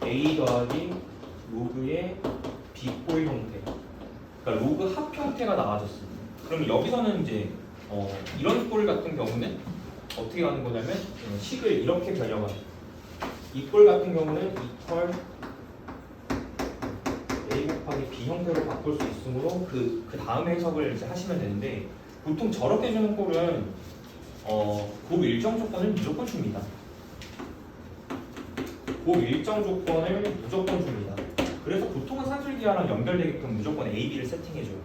a 더하기 로그의 b꼴 형태. 그러니까 로그 합 형태가 나와졌습니다. 그럼 여기서는 이제 이런 꼴 같은 경우는 어떻게 하는 거냐면 식을 이렇게 변형하는. 이 꼴 같은 경우는 이퀄 a 곱하기 b 형태로 바꿀 수 있으므로 그 다음에 해석을 이제 하시면 되는데 보통 저렇게 주는 꼴은 곱 일정 조건을 무조건 줍니다. 곱 일정 조건을 무조건 줍니다. 그래서 보통은 산술기하랑 연결되게끔 무조건 A, B를 세팅해줘요.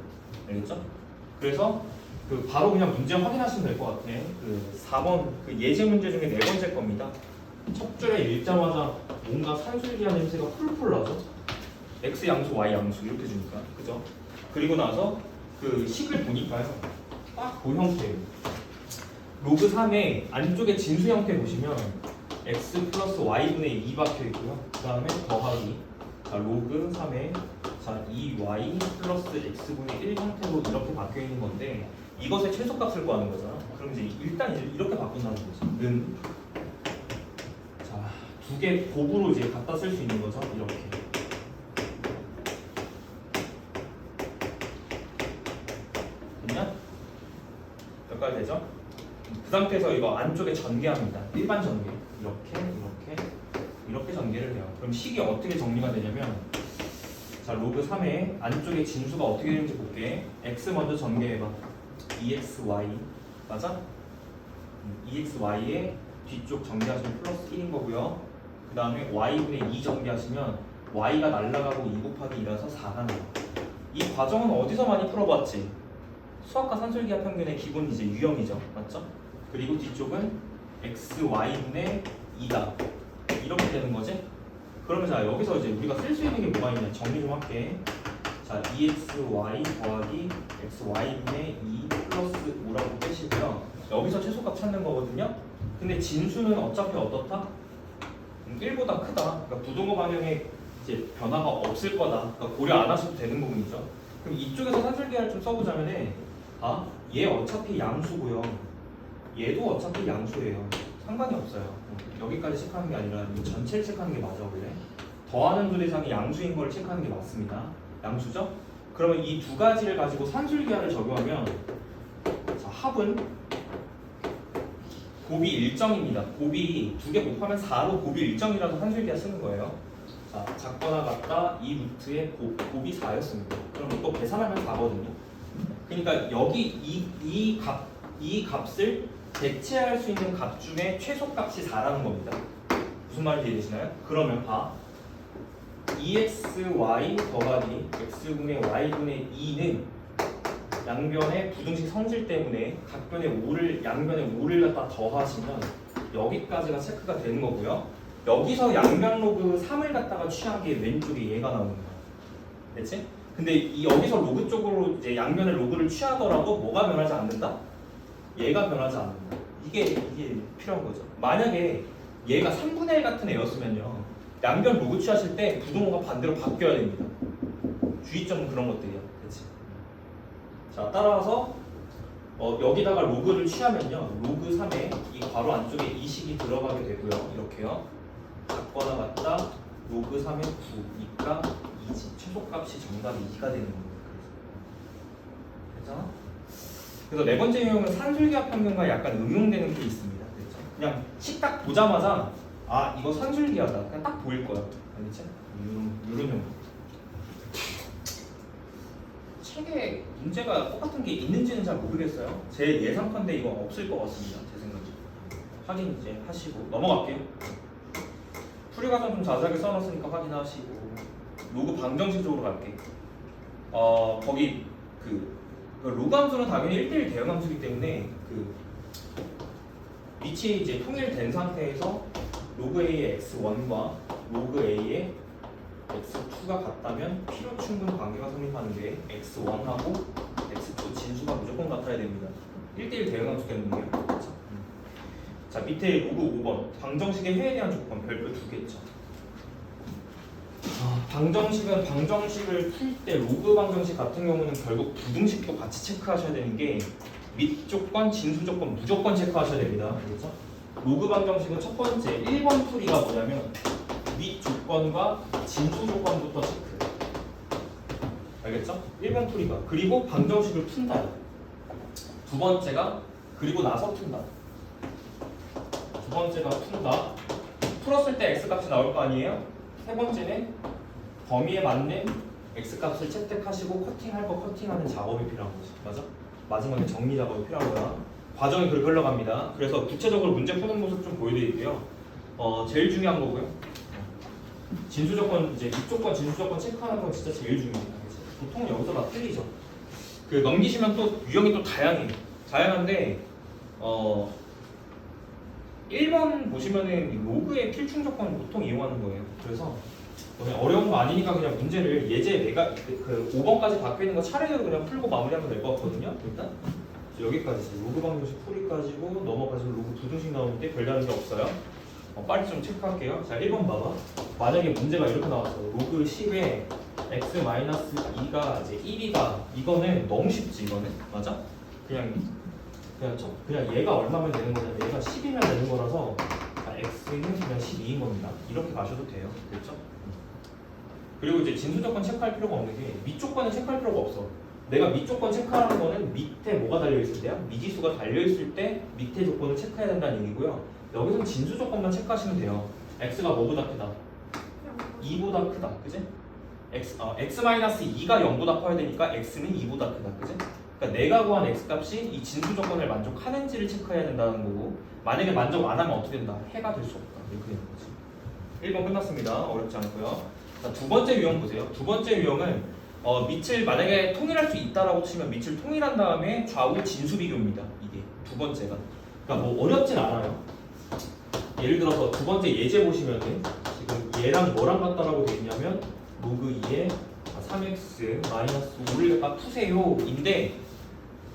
알겠죠? 그래서 바로 그냥 문제 확인하시면 될 것 같아. 4번 예제 문제 중에 네 번째 겁니다. 첫 줄에 읽자마자 뭔가 산술기하 냄새가 풀풀 나죠? X 양수, Y 양수 이렇게 주니까. 그죠? 그리고 나서 식을 보니까요. 딱 그 형태예요. 로그 3의 안쪽에 진수 형태 보시면 x 플러스 y분의 2 박혀 있고요. 그 다음에 더하기 로그 3의 2y 플러스 x분의 1 형태로 이렇게 박혀 있는 건데 이것의 최소값을 구하는 거잖아. 그럼 이제 일단 이렇게 바꾼다는 거죠. 는 두 개 곱으로 이제 갖다 쓸 수 있는 거죠. 이렇게. 됐냐? 여기까지 되죠? 그 상태에서 이거 안쪽에 전개합니다. 일반 전개. 이렇게 전개를 해요. 그럼 식이 어떻게 정리가 되냐면 로그 3의 안쪽에 진수가 어떻게 되는지 볼게. x 먼저 전개해봐. exy 맞아? exy의 뒤쪽 전개하시면 플러스 1인 거고요. 그 다음에 y분의 2 전개하시면 y가 날라가고 2 곱하기 2라서 4가 나와. 이 과정은 어디서 많이 풀어봤지? 수학과 산술기하 평균의 기본 이제 유형이죠. 맞죠? 그리고 뒤쪽은 xy분의 2다. 이렇게 되는 거지? 그러면 여기서 이제 우리가 쓸 수 있는 게 뭐가 있냐? 정리 좀 할게. 2xy 더하기 xy분의 2 플러스 5라고 빼시고요. 여기서 최소값 찾는 거거든요. 근데 진수는 어차피 어떻다? 1보다 크다. 그러니까 부동호 방향에 이제 변화가 없을 거다. 그러니까 고려 안 하셔도 되는 부분이죠. 그럼 이쪽에서 산술기하를 좀 써보자면은 얘 어차피 양수고요. 얘도 어차피 양수예요. 상관이 없어요. 여기까지 체크하는 게 아니라 이 전체를 체크하는 게 맞아 원래. 더하는 두 대상이 양수인 걸 체크하는 게 맞습니다. 양수죠? 그러면 이 두 가지를 가지고 산술기하를 적용하면 합은 곱이 일정입니다. 곱이 두 개 곱하면 4로 곱이 일정이라서 산술기하 쓰는 거예요. 작거나 같다 이 루트의 곱이 4였습니다. 그럼 또 계산하면 4거든요. 그러니까 여기 이 값을 대체할 수 있는 값 중에 최소값이 4라는 겁니다. 무슨 말인지 이해되시나요? 그러면 2xy 더하기 x분의 y분의 2는 양변의 부등식 성질 때문에 양변에 5를 갖다 더하시면 여기까지가 체크가 되는 거고요. 여기서 양변 로그 3을 갖다가 취한 게 왼쪽에 얘가 나오는 거야. 됐지? 근데 여기서 로그 쪽으로 이제 양변의 로그를 취하더라도 뭐가 변하지 않는다? 얘가 변하지 않는다. 이게 필요한 거죠. 만약에 얘가 3분의 1 같은 애였으면요. 양변 로그 취하실 때 부동호가 반대로 바뀌어야 됩니다. 주의점은 그런 것들이야. 그치? 따라서 여기다가 로그를 취하면요. 로그 3에 이 괄호 안쪽에 이 식이 들어가게 되고요. 이렇게요. 같거나 같다. 로그 3의 9니까 2지. 최소값이 정답이 2가 되는 겁니다. 그래서 그래서 네 번째 유형은 산술기하 평균과 약간 응용되는 게 있습니다. 그렇죠? 그냥 식딱 보자마자 아 이거 산술기하다 그냥 딱 보일 거야. 알겠지? 이런 형. 책에 문제가 똑같은 게 있는지는 잘 모르겠어요. 제 예상컨대 이거 없을 것 같습니다. 제 생각에. 확인 이제 하시고 넘어갈게요. 풀이 과정 좀 자세하게 써놨으니까 확인하시고 로그 방정식 쪽으로 갈게. 거기 그 로그 함수는 당연히 1대1 대응 함수이기 때문에 그 위치 이제 통일된 상태에서 로그 A의 x1과 로그 A의 x2가 같다면 필요 충분 관계가 성립하는 게 x1하고 x2 진수가 무조건 같아야 됩니다. 1대1 대응 함수겠는데요. 그렇죠? 자 밑에 로그 5번 방정식의 해에 대한 조건 별표 2개죠. 방정식은 방정식을 풀 때 로그 방정식 같은 경우는 결국 부등식도 같이 체크하셔야 되는 게 밑 조건, 진수 조건 무조건 체크하셔야 됩니다. 그렇죠? 로그 방정식은 첫 번째 1번 풀이가 뭐냐면 밑 조건과 진수 조건부터 체크. 알겠죠? 1번 풀이가 그리고 방정식을 푼다. 두 번째가 그리고 나서 푼다. 두 번째가 푼다. 풀었을 때 x 값이 나올 거 아니에요? 세 번째는 범위에 맞는 x 값을 채택하시고 커팅할 거 커팅하는 작업이 필요한 거지. 맞아? 마지막에 정리 작업이 필요한 거야. 과정이 그렇게 흘러갑니다. 그래서 구체적으로 문제 푸는 모습 좀 보여드릴게요. 제일 중요한 거고요. 진수 조건 이제 밑 조건, 진수 조건 체크하는 건 진짜 제일 중요해요. 보통 여기서 다 틀리죠. 그 넘기시면 또 유형이 또 다양해요. 다양한데 1번 보시면은 로그의 필충 조건을 보통 이용하는 거예요. 그래서 그냥 어려운 거 아니니까 그냥 문제를 예제 내가 그 5번까지 박혀 있는 거 차례대로 그냥 풀고 마무리하면 될 것 같거든요. 일단 여기까지 로그 방정식 풀이까지고 넘어가서 로그 부등식 나오는데 별다른 게 없어요. 빨리 좀 체크할게요. 자 1번 봐봐. 만약에 문제가 이렇게 나왔어. 로그 10에 x-2가 이제 1이다. 이거는 너무 쉽지 이거는. 맞아? 그냥 얘가 얼마면 되는 거냐면 얘가 10이면 되는 거라서 x는 그냥 12인 겁니다. 이렇게 가셔도 돼요. 됐죠? 그리고 이제 진수 조건 체크할 필요가 없는 게 밑 조건은 체크할 필요가 없어. 내가 밑 조건 체크하는 거는 밑에 뭐가 달려 있을 때야? 미지수가 달려 있을 때 밑에 조건을 체크해야 된다는 얘기고요. 여기서는 진수 조건만 체크하시면 돼요. x가 뭐보다 크다? 2보다 크다. 그지? x-2가 0보다 커야 되니까 x는 2보다 크다. 그지? 그러니까 내가 구한 x 값이 이 진수 조건을 만족하는지를 체크해야 된다는 거고 만약에 만족 안 하면 어떻게 된다? 해가 될 수 없다. 이렇게 되는 거지. 1번 끝났습니다. 어렵지 않고요. 자, 두 번째 유형 보세요. 두 번째 유형은 밑을 만약에 통일할 수 있다라고 치면 밑을 통일한 다음에 좌우 진수 비교입니다. 이게 두 번째가. 그러니까 뭐 어렵진 않아요. 예를 들어서 두 번째 예제 보시면은 지금 얘랑 뭐랑 같다라고 돼 있냐면 로그 2에 3x 마이너스 5를 갖다 푸세요 인데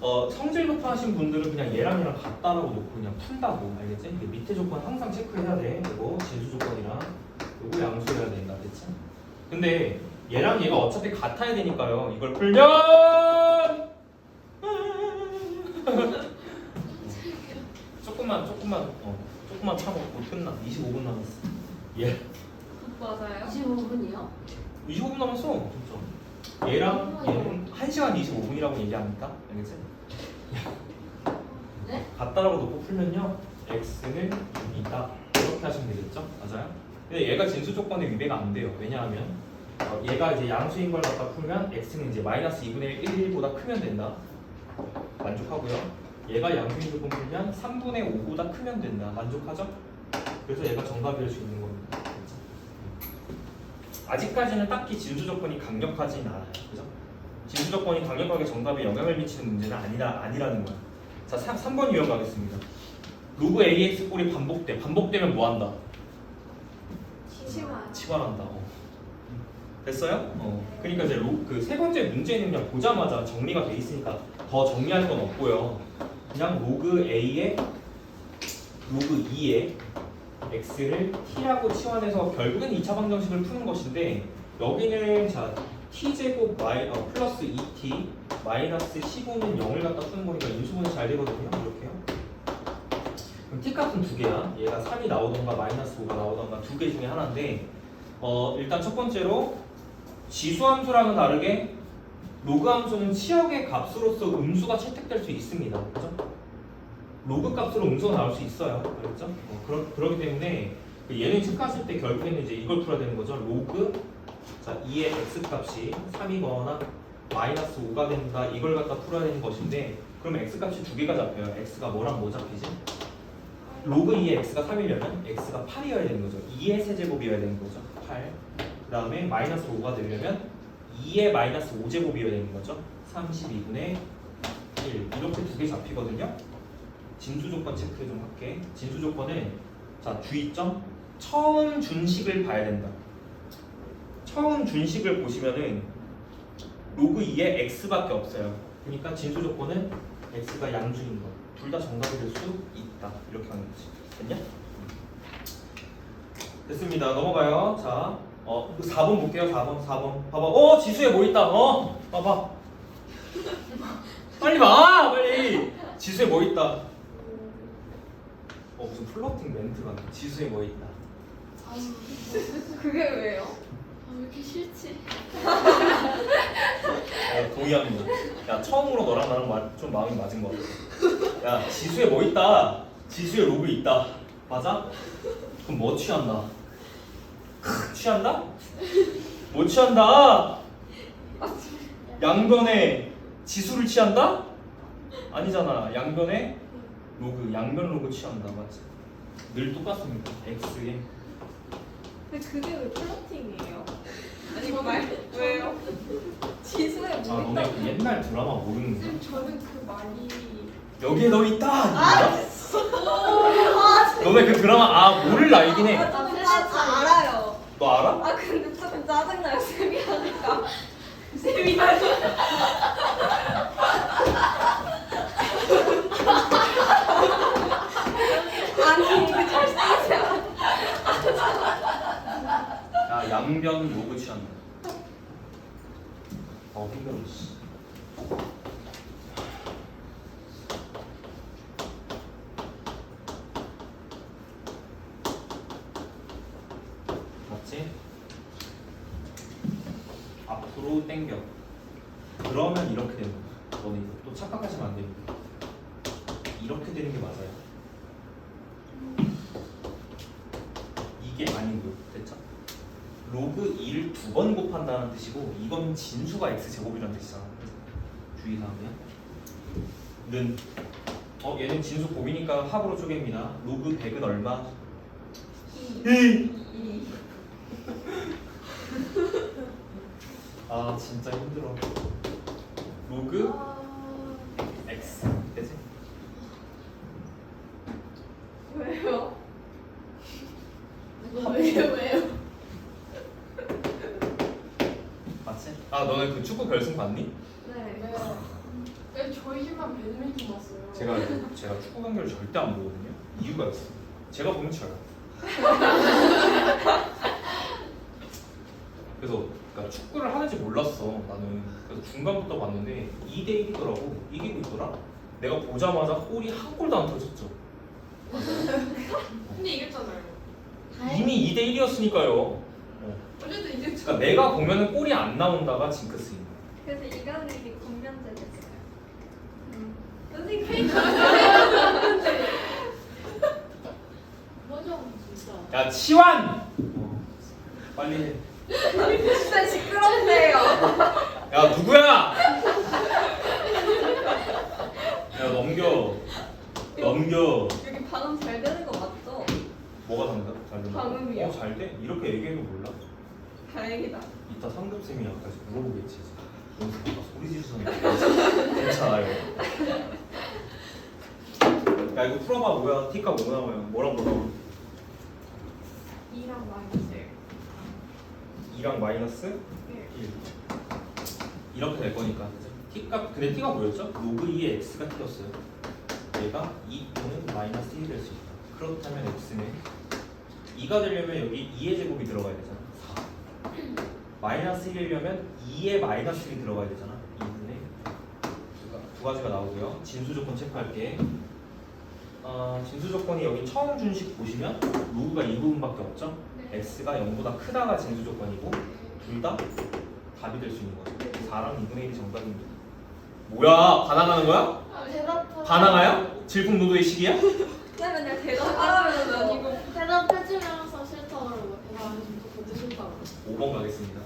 성질부터 하신 분들은 그냥 얘랑 얘랑 같다라고 놓고 그냥 푼다고. 알겠지? 이게 밑에 조건 항상 체크해야 돼. 그리고 진수 조건이랑 요거 양수해야 된다. 됐지? 근데 얘랑 얘가 어차피 같아야 되니까요. 이걸 풀면 조금만 참고 곧 끝나. 25분 남았어. 예. 맞아요. 25분이요? 25분 남았어. 진짜. 얘랑 얘는 1시간 25분이라고 얘기합니까? 알겠지? 네? 같다라고 놓고 풀면요. x는 6이다. 이렇게 하시면 되겠죠? 맞아요? 근데 얘가 진수 조건에 위배가 안 돼요. 왜냐하면 얘가 이제 양수인 걸 갖다 풀면 x는 이제 마이너스 2분의 1보다 크면 된다. 만족하고요. 얘가 양수인 조건 풀면 3분의 5보다 크면 된다. 만족하죠? 그래서 얘가 정답이 될 수 있는 겁니다. 그렇죠? 아직까지는 딱히 진수 조건이 강력하진 않아요. 그죠? 진수 조건이 강력하게 정답에 영향을 미치는 문제는 아니라는 거야. 자, 3번 유형 가겠습니다. 로그 ax 꼴이 반복되면 뭐 한다? 치환한다. 됐어요? 그러니까 이제 그 세 번째 문제는 그냥 보자마자 정리가 돼 있으니까 더 정리할 건 없고요. 그냥 로그 a에 로그 2에 x를 t라고 치환해서 결국엔 2차 방정식을 푸는 것인데 여기는 자 t제곱 플러스 2t 마이너스 15는 0을 갖다 푸는 거니까 인수분해 잘 되거든요. 이렇게요. 그럼 t 값은 두 개야. 얘가 3이 나오던가 마이너스 5가 나오던가 두 개 중에 하나인데 일단 첫 번째로 지수함수랑은 다르게 로그 함수는 치역의 값으로서 음수가 채택될 수 있습니다. 그렇죠? 로그 값으로 음수가 나올 수 있어요. 그렇죠? 그렇기 때문에 얘는 체크하실 때 결국에는 이제 이걸 풀어야 되는 거죠. 로그 2의 x 값이 3이거나 마이너스 5가 된다. 이걸 갖다 풀어야 되는 것인데 그러면 x 값이 두 개가 잡혀요. x가 뭐랑 뭐 잡히지? 로그 2의 x가 3이려면 x가 8이어야 되는 거죠. 2의 세제곱이어야 되는 거죠. 8. 그 다음에 마이너스 5가 되려면 2의 마이너스 5제곱이어야 되는 거죠. 32분의 1. 이렇게 두 개 잡히거든요. 진수 조건 체크 좀 할게. 진수 조건은 주의점 처음 준식을 봐야 된다. 처음 준식을 보시면은 로그 2의 x밖에 없어요. 그러니까 진수 조건은 x가 양수인 거. 둘 다 정답이 될 수 있다. 이렇게 하는 거지. 됐냐? 됐습니다. 넘어가요. 자, 4번 볼게요. 4번. 봐봐. 지수에 뭐 있다. 봐봐. 빨리 봐. 빨리. 지수에 뭐 있다. 무슨 플러팅 멘트 같아. 지수에 뭐 있다. 그게 왜요? 왜 이렇게 싫지? 동의합니다. 야, 처음으로 너랑 나랑 좀 마음이 맞은 거 같아. 야, 지수에 뭐 있다. 지수에 로그 있다. 맞아? 그럼 뭐 취한다? 취한다? 뭐 취한다? 양변에 지수를 취한다? 아니잖아. 양변에 로그, 양변 로그 취한다. 맞지? 늘 똑같습니다. x에. 근데 그게 왜 플러팅이에요? 아니 정말 왜요? 지수에 뭐 너네 있다고? 그 옛날 드라마 모르는 거야? 저는 그 말이 여기에 너 있다! 너네 그 드라마 뭐를 알긴 해. 알아요. 너 알아? 근데 조금 짜증나요. 쌤이 하니까. 쌤이 하니까. 아니 이게 잘생기지 않아. 야, 양변 로그 취한다. 힘들어. 씨. 맞지? 앞으로 당겨. 그러면 이렇게 되는 거야. 너네 또 착각하시면 안 됩니다. 이렇게 되는 게 맞아요. 이게 아니고요. 됐죠? 로그 2를 두 번 곱한다는 뜻이고 이건 진수가 x제곱이라는 뜻이잖아. 주의사항이야. 는 얘는 진수 곱이니까 합으로 쪼갭니다. 로그 100은 얼마? 2. 진짜 힘들어. 로그 x 되지? 왜요? 왜요? 맞지? 너네 그 축구 결승 봤니? 네. 네, 저희 집만 배드민턴 봤어요. 제가 축구 경기를 절대 안 보거든요. 이유가 있어. 제가 보면 져요. 그래서 그러니까 축구를 하는지 몰랐어 나는. 그래서 중간부터 봤는데 2대 1이더라고. 이기고 있더라. 내가 보자마자 골이 한 골도 안 터졌죠. 근데 이겼잖아요. 이미 2대 1이었으니까요. 어쨌든 이겼죠. 그러니까 내가 보면은 골이 안 나온다가 징크스인 거야. 그래서 이강인이 공면제 됐어요. 선생님 맞아 진짜. 야, 치환! 빨리 해. 진짜 시끄럽네요. 야, 누구야? 야, 넘겨. 여기 방음 잘 되는 거 맞죠? 뭐가 된다? 잘 된다. 방음이요. 잘 돼? 이렇게 얘기해도 몰라. 다행이다. 이따 상급쌤이 아까 물어보겠지. 연습 소리 지르셨는데 괜찮아요. 야, 이거 풀어봐. 뭐야? T가 뭐 나와요? 뭐랑 뭐 나와? 2랑 마이너스 2랑 마이너스 1 이렇게 될 거니까. T값, 근데 T가 뭐였죠? 로그 2의 X가 T였어요. 얘가 2 또는 마이너스 1이 될 수 있다. 그렇다면 X는 2가 되려면 여기 2의 제곱이 들어가야 되잖아. 4. 마이너스 1이려면 2에 마이너스 1이 들어가야 되잖아. 2분의 두 가지가 나오고요. 진수 조건 체크할게. 진수 조건이 여기 처음 준식 보시면 로그가 이 부분밖에 없죠? 네. x가 0보다 크다가 진수 조건이고 둘 다 답이 될 수 있는 거죠. 4랑 2분의 1이 정답입니다. 뭐야? 반항하는 거야? 대답. 반항아야? 질풍노도의 시기야? 그냥 대답하라면 아니고. 대답해주면서 싫다고 그러고 대답 안 해주면 또 그것도 싫다고. 5번 가겠습니다.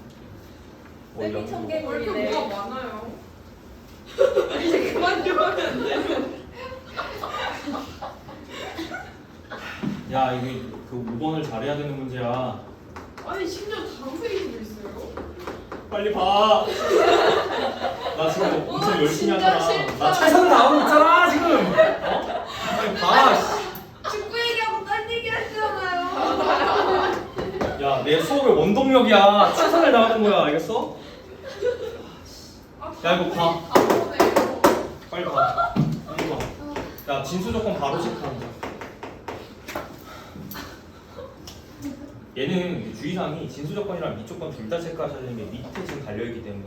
쌤이 영국. 청개- 왜 이렇게 뭐가 많아요? 이제 그만 좀 하면 안 돼. 야 이게 그 5번을 잘해야 되는 문제야. 아니 심지어 다음 페이지도 있어요. 빨리 봐. 나 지금 엄청 와, 열심히 진짜 하잖아. 싫다. 나 최선을 다하고 있잖아 지금. 어? 빨리 봐. 씨. 축구 얘기하고 딴 얘기 하시잖아요. 야, 내 수업의 원동력이야. 최선을 다하는 거야. 알겠어? 야, 이거 봐. 안 보네요. 빨리 봐. 빨리 봐. 야, 진수 조건 바로 체크한다. 얘는 주의사항이 진수 조건이랑 밑 조건 둘 다 체크하셔야 되는 게 밑에 지금 달려있기 때문에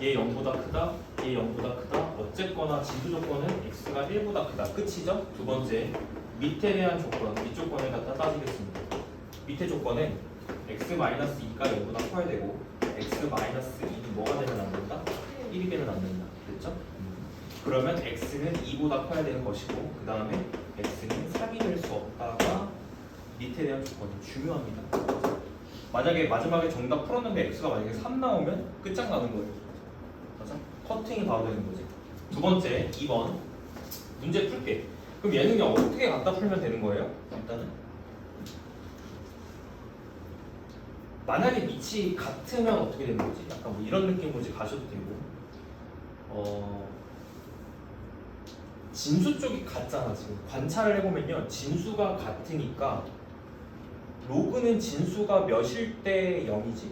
얘 0보다 크다, 얘 0보다 크다. 어쨌거나 진수 조건은 x가 1보다 크다. 끝이죠? 두 번째, 밑에 대한 조건, 밑 조건을 갖다 따지겠습니다. 밑에 조건은 x-2가 0보다 커야 되고 x-2는 뭐가 되면 안 된다? 1이 되면 안 된다. 됐죠? 그러면 x는 2보다 커야 되는 것이고 그 다음에 x는 3이 될 수 없다가 밑에 대한 조건이 중요합니다. 만약에 마지막에 정답 풀었는데 x가 만약에 3 나오면 끝장나는 거예요. 맞아? 커팅이 바로 되는 거지. 두 번째, 2번 문제 풀게. 그럼 얘는 그냥 어떻게 갖다 풀면 되는 거예요? 일단은 만약에 밑이 같으면 어떻게 되는 거지? 약간 뭐 이런 느낌으로 이제 가셔도 되고 진수 쪽이 같잖아. 지금 관찰을 해보면요 진수가 같으니까 로그는 진수가 몇일 때 0이지?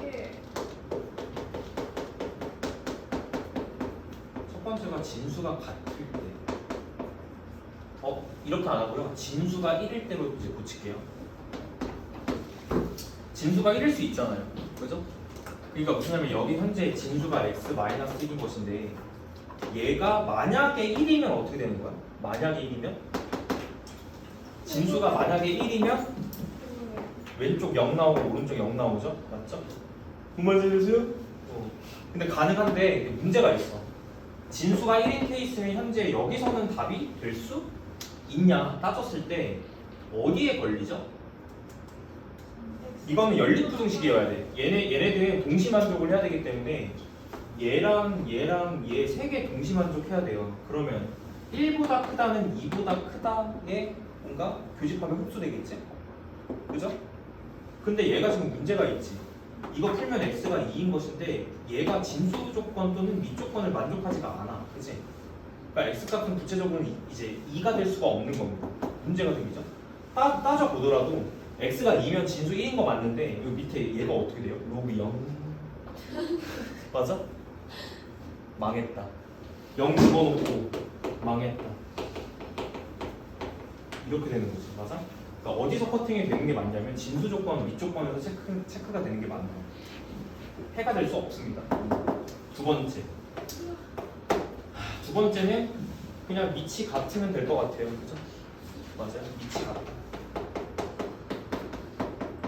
예. 첫 번째가 진수가 같을 때 이렇게 안 하고요 진수가 1일 때로 이제 고칠게요. 진수가 1일 수 있잖아요. 그죠? 그러니까 무슨 말이냐면 여기 현재 진수가 x-1인 것인데 얘가 만약에 1이면 어떻게 되는 거야? 만약에 1이면? 진수가 만약에 1이면 왼쪽 0 나오고 오른쪽 0 나오죠? 맞죠? 정말 잘해주세요? 근데 가능한데 문제가 있어. 진수가 1인 케이스면 현재 여기서는 답이 될 수 있냐 따졌을 때 어디에 걸리죠? 이거는 연립부등식이어야 돼. 얘네들은 동시만족을 해야 되기 때문에 얘랑 얘 세 개 동시만족해야 돼요. 그러면 1보다 크다는 2보다 크다에 뭔가 교집하면 흡수되겠지? 그죠? 근데 얘가 지금 문제가 있지. 이거 풀면 x가 2인 것인데 얘가 진수 조건 또는 밑 조건을 만족하지가 않아. 그치? 그러니까 x 값은 구체적으로는 이제 2가 될 수가 없는 겁니다. 문제가 생기죠? 따져보더라도 x가 2면 진수 1인 거 맞는데 여기 밑에 얘가 어떻게 돼요? 로그 0 맞아? 망했다. 0 집어넣고 망했다. 이렇게 되는 거지. 맞아? 그러니까 어디서 커팅이 되는 게 맞냐면 진수 조건, 밑 조건에서 체크가 되는 게 맞나요? 해가 될 수 없습니다. 두 번째는 그냥 밑이 같으면 될 것 같아요. 그죠? 맞아요. 밑이 같다.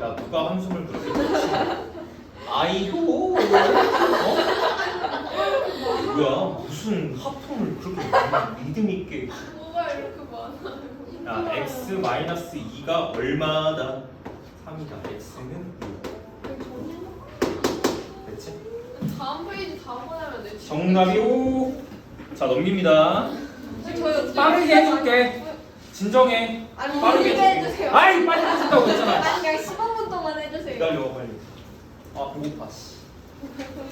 야 누가 한숨을 그렇게 넣지? 아이고 뭐야 무슨 하품을 그렇게 리듬 있게 뭐가 이렇게 많아요? 야 x-2가 얼마다? 3이다. x는 5 됐지? 다음 페이지 다 보내면 내 정답이 5. 자 넘깁니다. 저요. 빠르게 해줄게. 진정해. 아니 빠르게 이거 해주세요. 아이 빨리 해준다고 했잖아. 아니 그냥 15분 동안 해주세요. 기다려 빨리. 아 배고파. 씨.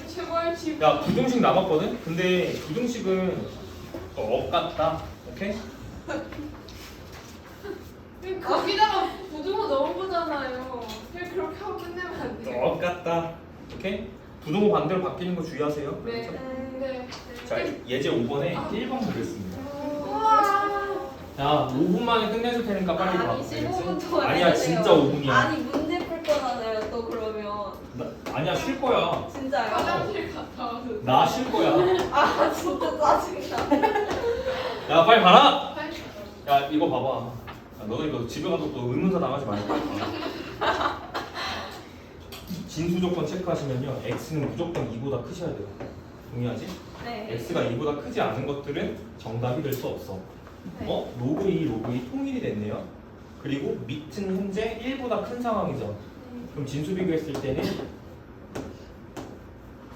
제발 집. 야 부등식 남았거든? 근데 부등식은 업 같다. 오케이? 거기다가 부등호 넣어보잖아요. 그냥 그렇게 하고 끝내면 안 돼요. 업 같다. 오케이? 부등호 반대로 바뀌는 거 주의하세요. 네. 그렇죠? 네. 자 예제 5번에 1번 보겠습니다. 우와. 야 5분 만에 끝내줄 테니까 빨리 가. 아니 15분 동안 아니야 해주세요. 진짜 5분이야. 아니 문제 풀 거잖아요 또 그러면. 아니야 쉴 거야. 진짜요? 화장실 갔다 와서. 나 쉴 거야. 아 진짜 짜증나. 야 빨리 가라. 빨리 야 이거 봐봐. 야, 너네 이거 집에 가서 또 의문사 당하지 말고. 진수 조건 체크하시면요, x는 무조건 2보다 크셔야 돼요. 동의하지? 네. x가 2보다 크지 않은 것들은 정답이 될 수 없어. 네. 로그 2, 로그 2 통일이 됐네요. 그리고 밑은 현재 1보다 큰 상황이죠. 그럼 진수 비교했을 때는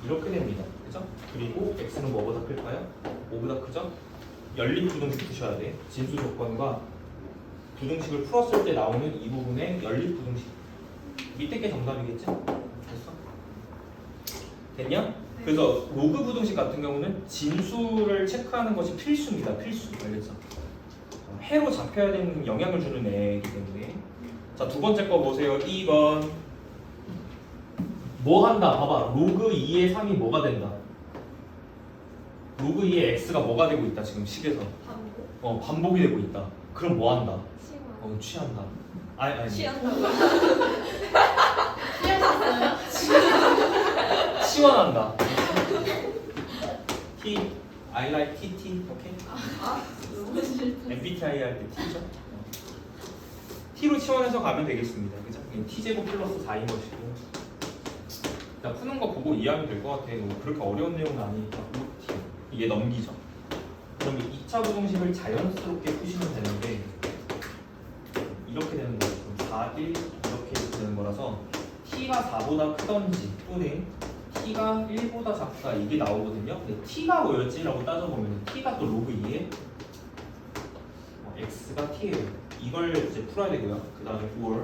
이렇게 됩니다. 그죠? 그리고 x는 뭐보다 클까요? 5보다 크죠? 연립 부등식 푸셔야 돼. 진수 조건과 부등식을 풀었을 때 나오는 이 부분의 연립 부등식. 밑에 게 정답이겠죠? 됐어? 됐냐? 그래서 로그 부등식 같은 경우는 진수를 체크하는 것이 필수입니다. 필수. 알겠죠? 해로 잡혀야 되는 영향을 주는 애이기 때문에. 자, 두 번째 거 보세요. 2번. 뭐 한다? 봐봐. 로그 2의 3이 뭐가 된다? 로그 2의 x가 뭐가 되고 있다? 지금 식에서. 반복. 반복이 되고 있다. 그럼 뭐 한다? 시원. 취한다. 아니. 취한다고. 취하셨어요? 시원한다. T, I like TT, 오케이? 아 너무 싫다. MBTI 할 때 T죠? T로 치환해서 가면 되겠습니다. 그죠? T제곱 플러스 4인 것이고. 자, 푸는 거 보고 이해하면 될 것 같아. 뭐 그렇게 어려운 내용은 아니니까. T. 이게 넘기죠. 그러면 2차 부등식을 자연스럽게 푸시면 되는데 이렇게 되는 거예요. 그럼 4, 1 이렇게 되는 거라서 T가 4보다 크던지 또는 T가 1보다 작다 이게 나오거든요. 근데 T가 뭐였지? 라고 따져보면 T가 또 로그 2에 X가 T예요. 이걸 이제 풀어야 되고요. 그 다음에 or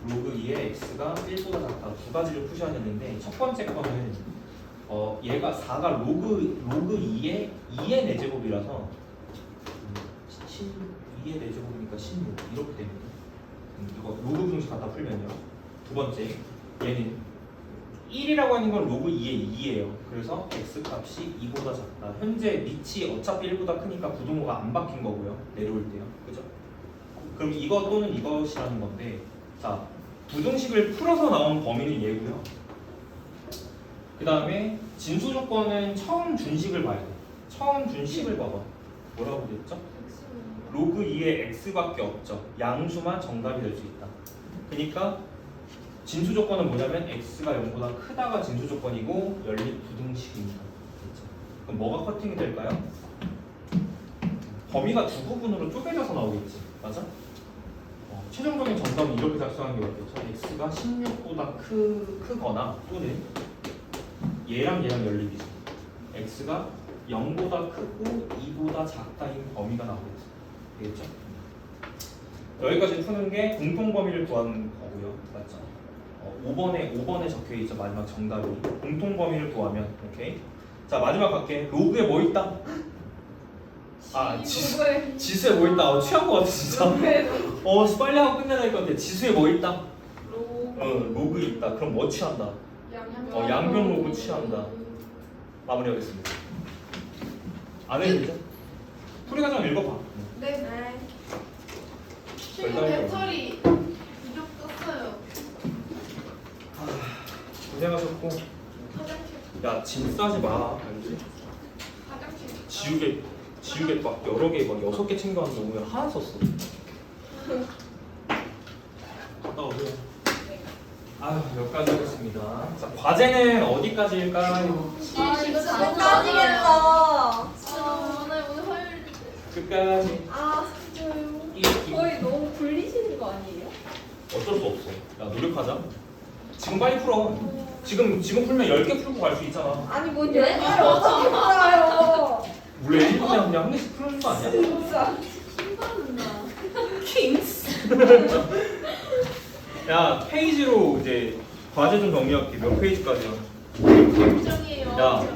로그 2에 X가 1보다 작다 두 가지를 푸셔야 되는데 첫 번째 거는 얘가 4가 로그 2의 2의 4제곱이라서 2의 4제곱이니까 16 이렇게 됩니다. 이거 로그 분식 갖다 풀면요. 두 번째 얘는 1이라고 하는 건 로그 2의 2예요. 그래서 x 값이 2보다 작다. 현재 밑이 어차피 1보다 크니까 부등호가 안 바뀐 거고요. 내려올 때요. 그죠? 그럼 이거 또는 이것이라는 건데 자 부등식을 풀어서 나온 범위는 얘고요. 그 다음에 진수 조건은 처음 준식을 봐야 돼. 처음 준식을 봐봐. 뭐라고 그랬죠? 로그 2의 x밖에 없죠. 양수만 정답이 될 수 있다. 그러니까 진수 조건은 뭐냐면 x가 0보다 크다가 진수 조건이고 연립 부등식입니다. 그렇죠? 그럼 뭐가 커팅이 될까요? 범위가 두 부분으로 쪼개져서 나오겠지. 맞아? 최종적인 정답은 이렇게 작성하는 게 맞겠죠. x가 16보다 크거나 또는 얘랑 연립이죠. x가 0보다 크고 2보다 작다인 범위가 나오겠죠. 되겠죠? 여기까지 푸는 게 공통 범위를 구하는 거고요. 맞죠? 5번에 적혀 있죠. 마지막 정답이 공통 범위를 구하면 오케이. 자 마지막 갈게. 로그에 뭐 있다? 지수에 뭐 있다? 취한 거 같아 진짜. 빨리 하고 끝내야 될 것 같아. 지수에 뭐 있다? 로그 있다. 그럼 뭐 취한다? 양변 로그 취한다. 마무리하겠습니다. 안 해도 풀이 과정 읽어봐. 네. 지금 배터리 부족 떴어요. 고생하셨고. 화장실. 야, 짐 싸지 마. 알지? 화장실. 지우개 막 여러 개, 막 6개 챙겨왔는데 오늘 하나 썼어. 갔다 오세요. 여기까지 하겠습니다. 자, 과제는 어디까지일까요? 이거 끝까지겠다. 오늘 화요일. 끝까지. 진짜요? 거의 너무 굴리시는 거 아니에요? 어쩔 수 없어. 야, 노력하자. 지금 빨리 풀어. 지금 풀면 10개 풀고 갈 수 있잖아. 아니 뭔 얘기를 어떻게 풀어요? 원래 1분에 그냥 한 개씩 푸는 거 아니야? 진짜. 신받는다. 킹스. 야, 페이지로 이제 과제 좀 정리할게. 몇 페이지까지야? 걱정이에요. 야,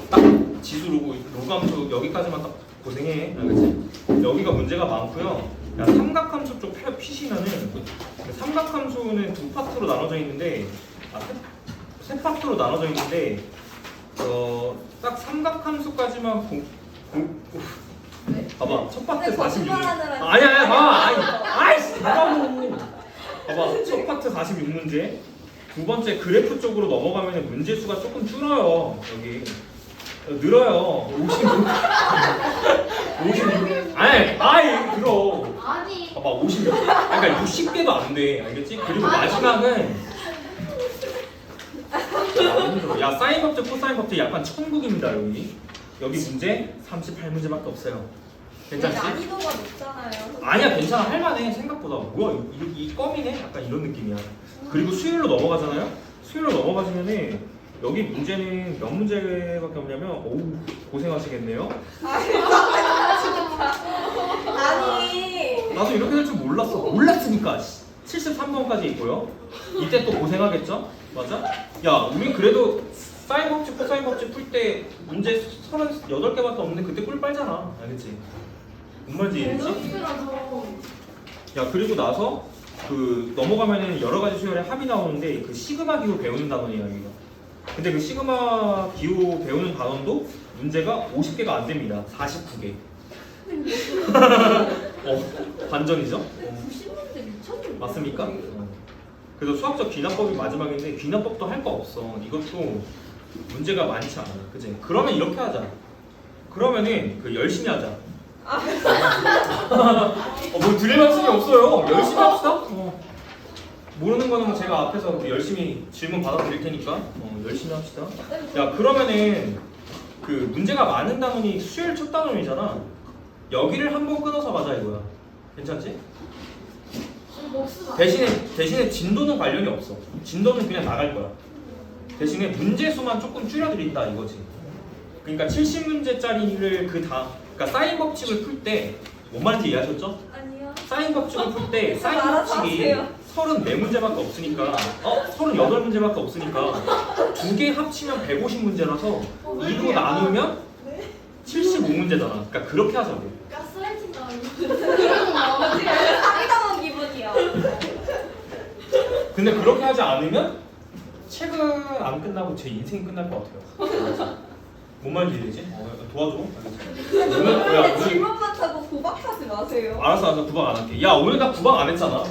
딱 지수 로그함수 여기까지만 딱 고생해. 알겠지? 여기가 문제가 많고요. 야, 삼각함수 쪽 피시면은 삼각함수는 두 파트로 나눠져 있는데 세 파트로 나눠져 있는데 딱 삼각함수까지만 네? 봐봐 첫 파트 근데 46. 거짓말하느라 아니야 봐봐. 아이씨 뭐라고. 봐봐 첫 파트 46문제. 두 번째 그래프 쪽으로 넘어가면 문제 수가 조금 줄어요. 여기 늘어요. 56. 56. 아이 들어. 아니. 봐봐 56. 그러니까 60개도 안 돼. 알겠지? 그리고 마지막은 야 사인 법칙 코사인 법칙 약간 천국입니다 여기. 여기 문제 38문제밖에 없어요. 괜찮지? 난이도가 높잖아요. 아니야 괜찮아 할만해 생각보다. 뭐야 이 껌이네? 약간 이런 느낌이야. 그리고 수율로 넘어가잖아요. 수율로 넘어가시면은 여기 문제는 몇 문제밖에 없냐면 오우 고생하시겠네요. 아니. 나도 이렇게 될 줄 몰랐어. 몰랐으니까 73번까지 있고요. 이때 또 고생하겠죠? 맞아? 야 우리 그래도 사인 법칙 코사인 법칙 풀 때 문제 38개밖에 없는데 그때 꿀 빨잖아. 알겠지? 뭔 말인지 이해했지? 밸런스라서. 야 그리고 나서 그 넘어가면은 여러 가지 수열의 합이 나오는데 그 시그마 기호 배우는 단원이야 여기가. 근데 그 시그마 기호 배우는 단원도 문제가 50개가 안 됩니다. 49개. 반전이죠? 90문제 미쳤는데. 맞습니까? 그래서 수학적 귀납법이 마지막인데 귀납법도 할 거 없어. 이것도 문제가 많지 않아. 그치? 그러면 이렇게 하자. 그러면은 그 열심히 하자. 뭐 드릴 말씀이 없어요. 열심히 합시다. 모르는 거는 제가 앞에서 열심히 질문 받아드릴 테니까 열심히 합시다. 야 그러면은 그 문제가 많은 단원이 수열 첫 단원이잖아. 여기를 한번 끊어서 가자 이거야. 괜찮지? 대신에 진도는 관련이 없어. 진도는 그냥 나갈 거야. 대신에 문제 수만 조금 줄여드린다 이거지. 그러니까 70문제짜리를 그러니까 사인 법칙을 풀 때 뭔 말인지 이해하셨죠? 아니요. 사인 법칙을 풀 때 사인 알아서 법칙이 하세요. 34문제밖에 없으니까 38문제밖에 없으니까 두 개 합치면 150문제라서 2로 나누면 75문제잖아. 그러니까 그렇게 하자고. 가스라이팅 당하는 사기당한 기분이야. 근데 그렇게 하지 않으면 책은 안 끝나고 제 인생이 끝날 것 같아요. 뭔 말인지 이해되지? 도와줘. 근데 질문만 타고 구박하지 마세요. 알았어 구박 안 할게. 야 오늘 나 구박 안 했잖아.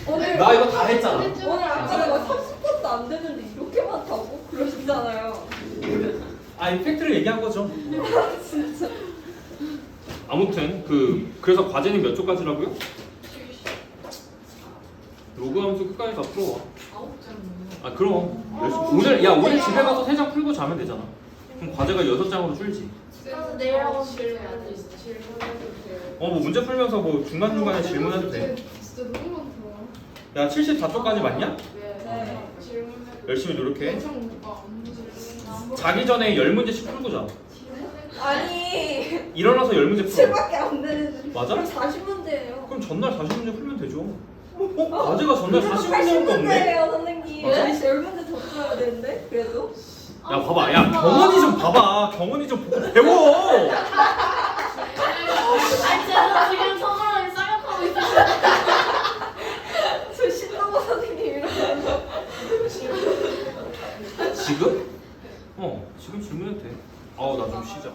오늘 나 이거 다 했잖아. 오늘 아까 내가 30번도 안 되는데 이렇게 많다고 그러시잖아요. 이 팩트를 얘기한 거죠. 진짜. 아무튼 그래서 과제는 몇 조까지라고요? 로그함수 끝까지 다 풀어와. 9장. 그럼 오늘 집에 가서 3장 풀고 자면 되잖아. 그럼 과제가 6장으로 줄지. 그래서 내일 하고 질문해도 돼요. 뭐 문제 풀면서 뭐 중간중간에 질문해도 돼. 진짜 너무 많다. 야 74쪽까지 맞냐? 네. 질문해도 열심히 노력해. 엄청 못 질문. 자기 전에 10문제씩 풀고 자. 아니 일어나서 10문제 풀어. 7밖에 안 되는데. 맞아? 40문제예요. 그럼 전날 40문제 풀면 되죠. 과제가 전날 40문제밖에 없네? 80문제예요 선생님. 맞아? 10문제 더 풀어야 되는데 그래도. 야 봐봐 야 경원이 좀 봐봐. 경원이 좀 보고 배워. 제가 지금 서울에 쌍욕하고 있어요. 저 신동호 선생님 이러면서. 지금? 지금 질문해도 돼. 나 좀 쉬자.